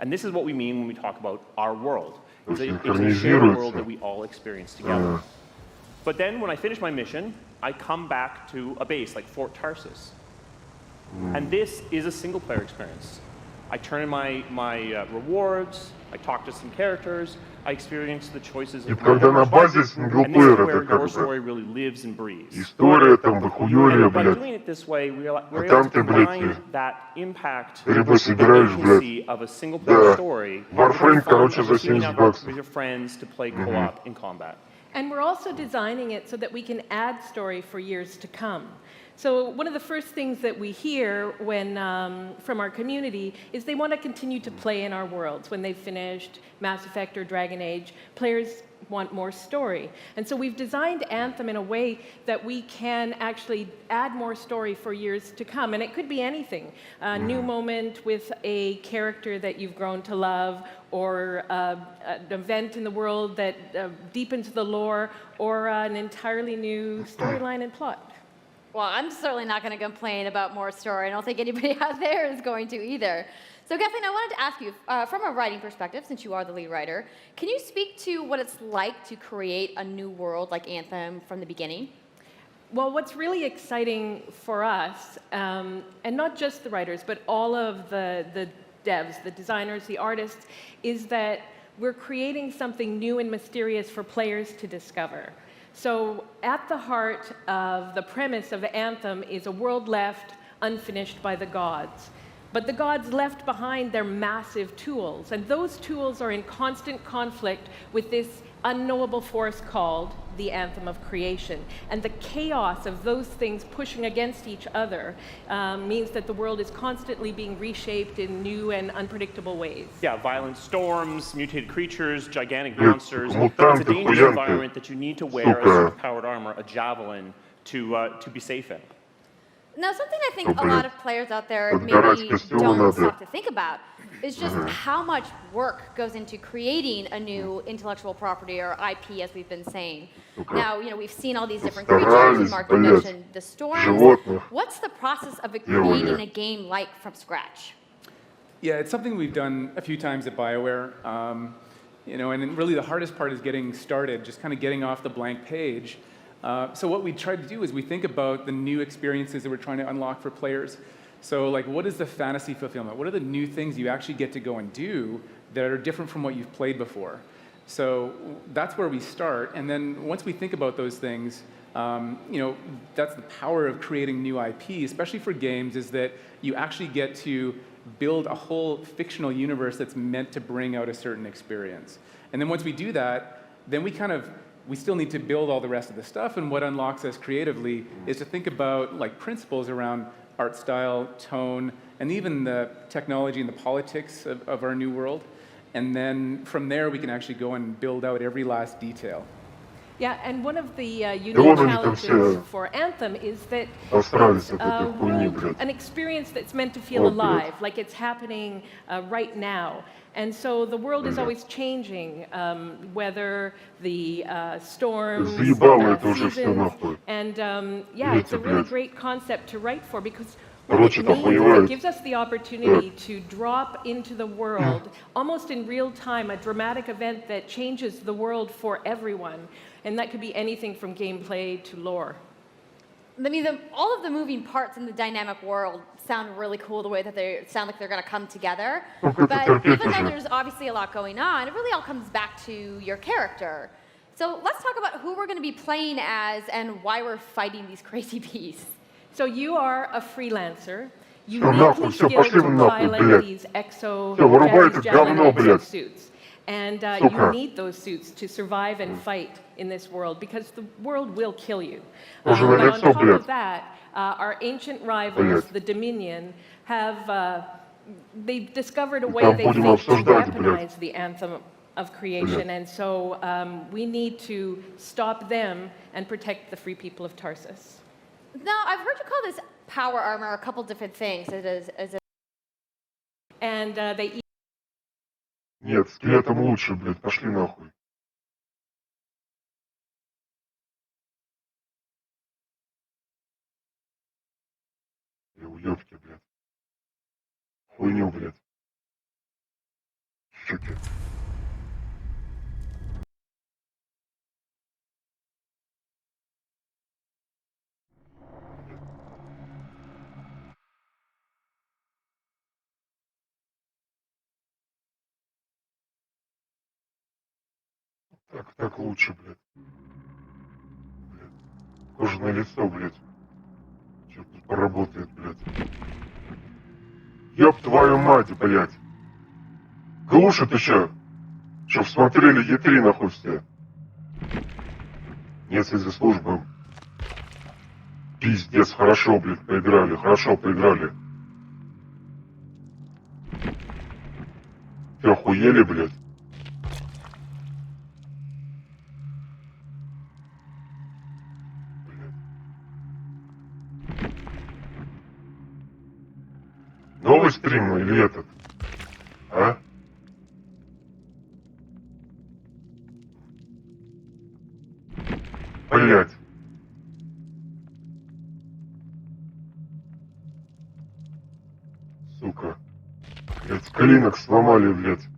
And this is what we mean when we talk about our world. It's a shared world that we all experience together. But then when I finish my mission, I come back to a base like Fort Tarsus. And this is a single player experience. I turn in my rewards, I talk to some characters, I experience the choices И of когда на базе and this is синглплеер, where это как your story бы really lives and breathes. история там, выхуёрия, And by блядь. doing it this way, we're А able там to ты, блядь, combine that impact грибы and собираешь, блядь. agency of a single player Да. story Warframe, with the fun короче, of за teaming 70 up баксов. with your friends to play co-op in combat. And we're also designing it so that we can add story for years to come. So one of the first things that we hear when, from our community is they want to continue to play in our worlds. When they've finished Mass Effect or Dragon Age, players want more story. And so we've designed Anthem in a way that we can actually add more story for years to come. And it could be anything. A new moment with a character that you've grown to love, or an event in the world that deepens the lore, or an entirely new storyline and plot. Well, I'm certainly not going to complain about more story. I don't think anybody out there is going to either. So Kathleen, I wanted to ask you, from a writing perspective, since you are the lead writer, can you speak to what it's like to create a new world like Anthem from the beginning? Well, what's really exciting for us, and not just the writers, but all of the devs, the designers, the artists, is that we're creating something new and mysterious for players to discover. So at the heart of the premise of Anthem is a world left unfinished by the gods. But the gods left behind their massive tools, and those tools are in constant conflict with this unknowable force called the anthem of creation. And the chaos of those things pushing against each other means that the world is constantly being reshaped in new and unpredictable ways. Yeah, violent storms, mutated creatures, gigantic monsters. It's a dangerous environment that you need to wear a suit of powered armor, a javelin, to be safe in. Now, something I think a lot of players out there maybe don't stop to think about is just how much work goes into creating a new intellectual property or IP, as we've been saying. Now, you know, we've seen all these different creatures, and Mark, you mentioned the storms. What's the process of creating a game like from scratch? Yeah, it's something we've done a few times at BioWare. You know, and really the hardest part is getting started, just kind of getting off the blank page. So what we try to do is we think about the new experiences that we're trying to unlock for players. So like, what is the fantasy fulfillment? What are the new things you actually get to go and do that are different from what you've played before? So that's where we start. And then once we think about those things, you know, that's the power of creating new IP, especially for games, is that you actually get to build a whole fictional universe that's meant to bring out a certain experience. And then once we do that, then we still need to build all the rest of the stuff, and what unlocks us creatively is to think about like principles around art style, tone, and even the technology and the politics of our new world. And then from there, we can actually go and build out every last detail. Yeah, and one of the unique challenges for Anthem is that it's an experience that's meant to feel alive, like it's happening right now. And so the world is always changing, whether the storms, seasons, and yeah, it's a really great concept to write for, because what it means is it gives us the opportunity to drop into the world, almost in real time, a dramatic event that changes the world for everyone. And that could be anything from gameplay to lore. I mean, all of the moving parts in the dynamic world sound really cool, the way that they sound like they're going to come together. But even though there's obviously a lot going on, it really all comes back to your character. So let's talk about who we're going to be playing as and why we're fighting these crazy beasts. So you are a freelancer. Uniquely skilled to pilot these exosuits. And you need those suits to survive and fight in this world, because the world will kill you. But on top of that, our ancient rivals, the Dominion, they've discovered a way they think to weaponize the anthem of creation. And so we need to stop them and protect the free people of Tarsus. Now, I've heard you call this power armor a couple different things. And they Нет, скелетом лучше, блядь, пошли нахуй. Уёбки, блядь. Хуйню, блядь. Суки. Так лучше, блядь. Кожаное лицо, блядь. Чё тут поработает, блядь. Ёб твою мать, блядь. Глуши ты чё? Чтоб смотрели Е3 нахуй все. Нет связи службы. Пиздец, хорошо, блядь, поиграли. Хорошо поиграли. Ты охуели, блядь? Новый стрим или этот? А? Блять. Сука. Блять, клинок сломали, блять.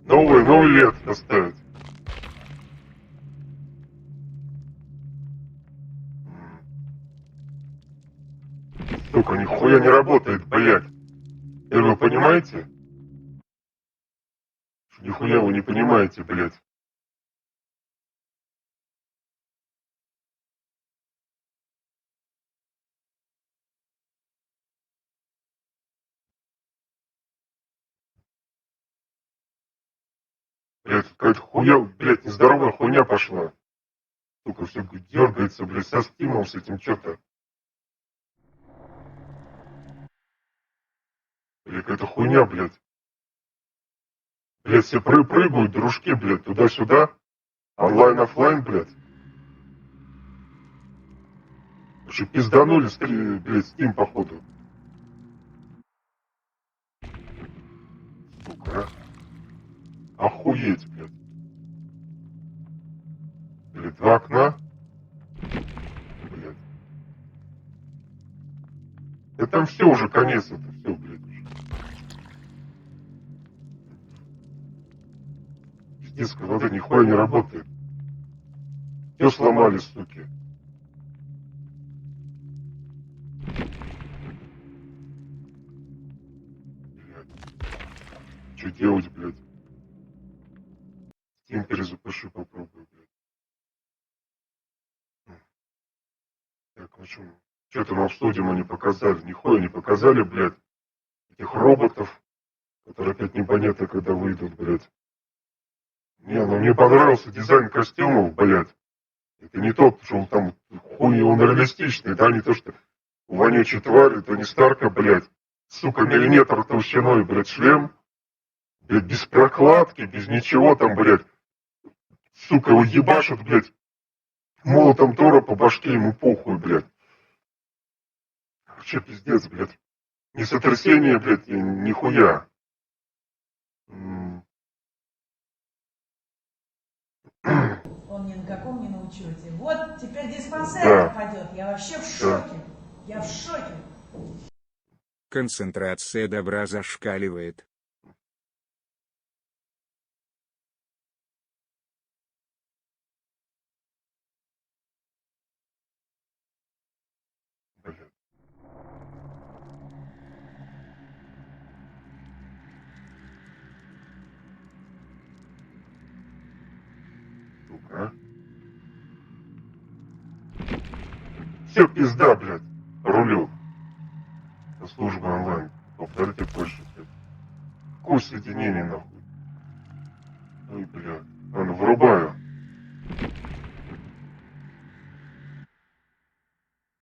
Новый лет поставить. Сука, нихуя не работает, блядь. Вы понимаете? Нихуя вы не понимаете, блядь. Блядь, какая-то хуя, блядь, нездоровая хуйня пошла. Сука, все дергается, блядь, со стимом, с этим что-то. Блядь, какая-то хуйня, блядь. Блядь, все прыгают, дружки, блядь, туда-сюда. Онлайн-оффлайн, блядь. Что пизданули, блядь, Steam, походу. Сука, а? Охуеть, блядь. Блядь, 2 окна. Блядь. Да там все уже, конец, это все, блядь, уже. Пиздец, вода нихуя не работает. Все сломали, суки. Что делать, блядь? Steam перезапишу, попробую, блядь. Так, ну что-то нам в студии мы не показали. Нихуя не показали, блядь. Этих роботов, которые опять непонятно когда выйдут, блядь. Не, ну мне понравился дизайн костюмов, блядь. Это не то, что он там хуй, он реалистичный, да, не то, что вонючий тварь, это не Старка, блядь. Сука, миллиметр толщиной, блядь, шлем. Блядь, без прокладки, без ничего там, блядь. Сука, его ебашут, блядь. Молотом Тора по башке, ему похуй, блядь. Вообще пиздец, блядь. Не сотрясение, блядь, нихуя. Он ни на каком не на учете. Вот теперь диспансер пойдет. Я вообще в шоке. Я в шоке. Концентрация добра зашкаливает. Сука. Все пизда, блядь. Рулю. На службу онлайн. Повторите позже, блядь. Какое соединение, нахуй? Ой, блядь. Ладно, вырубаю.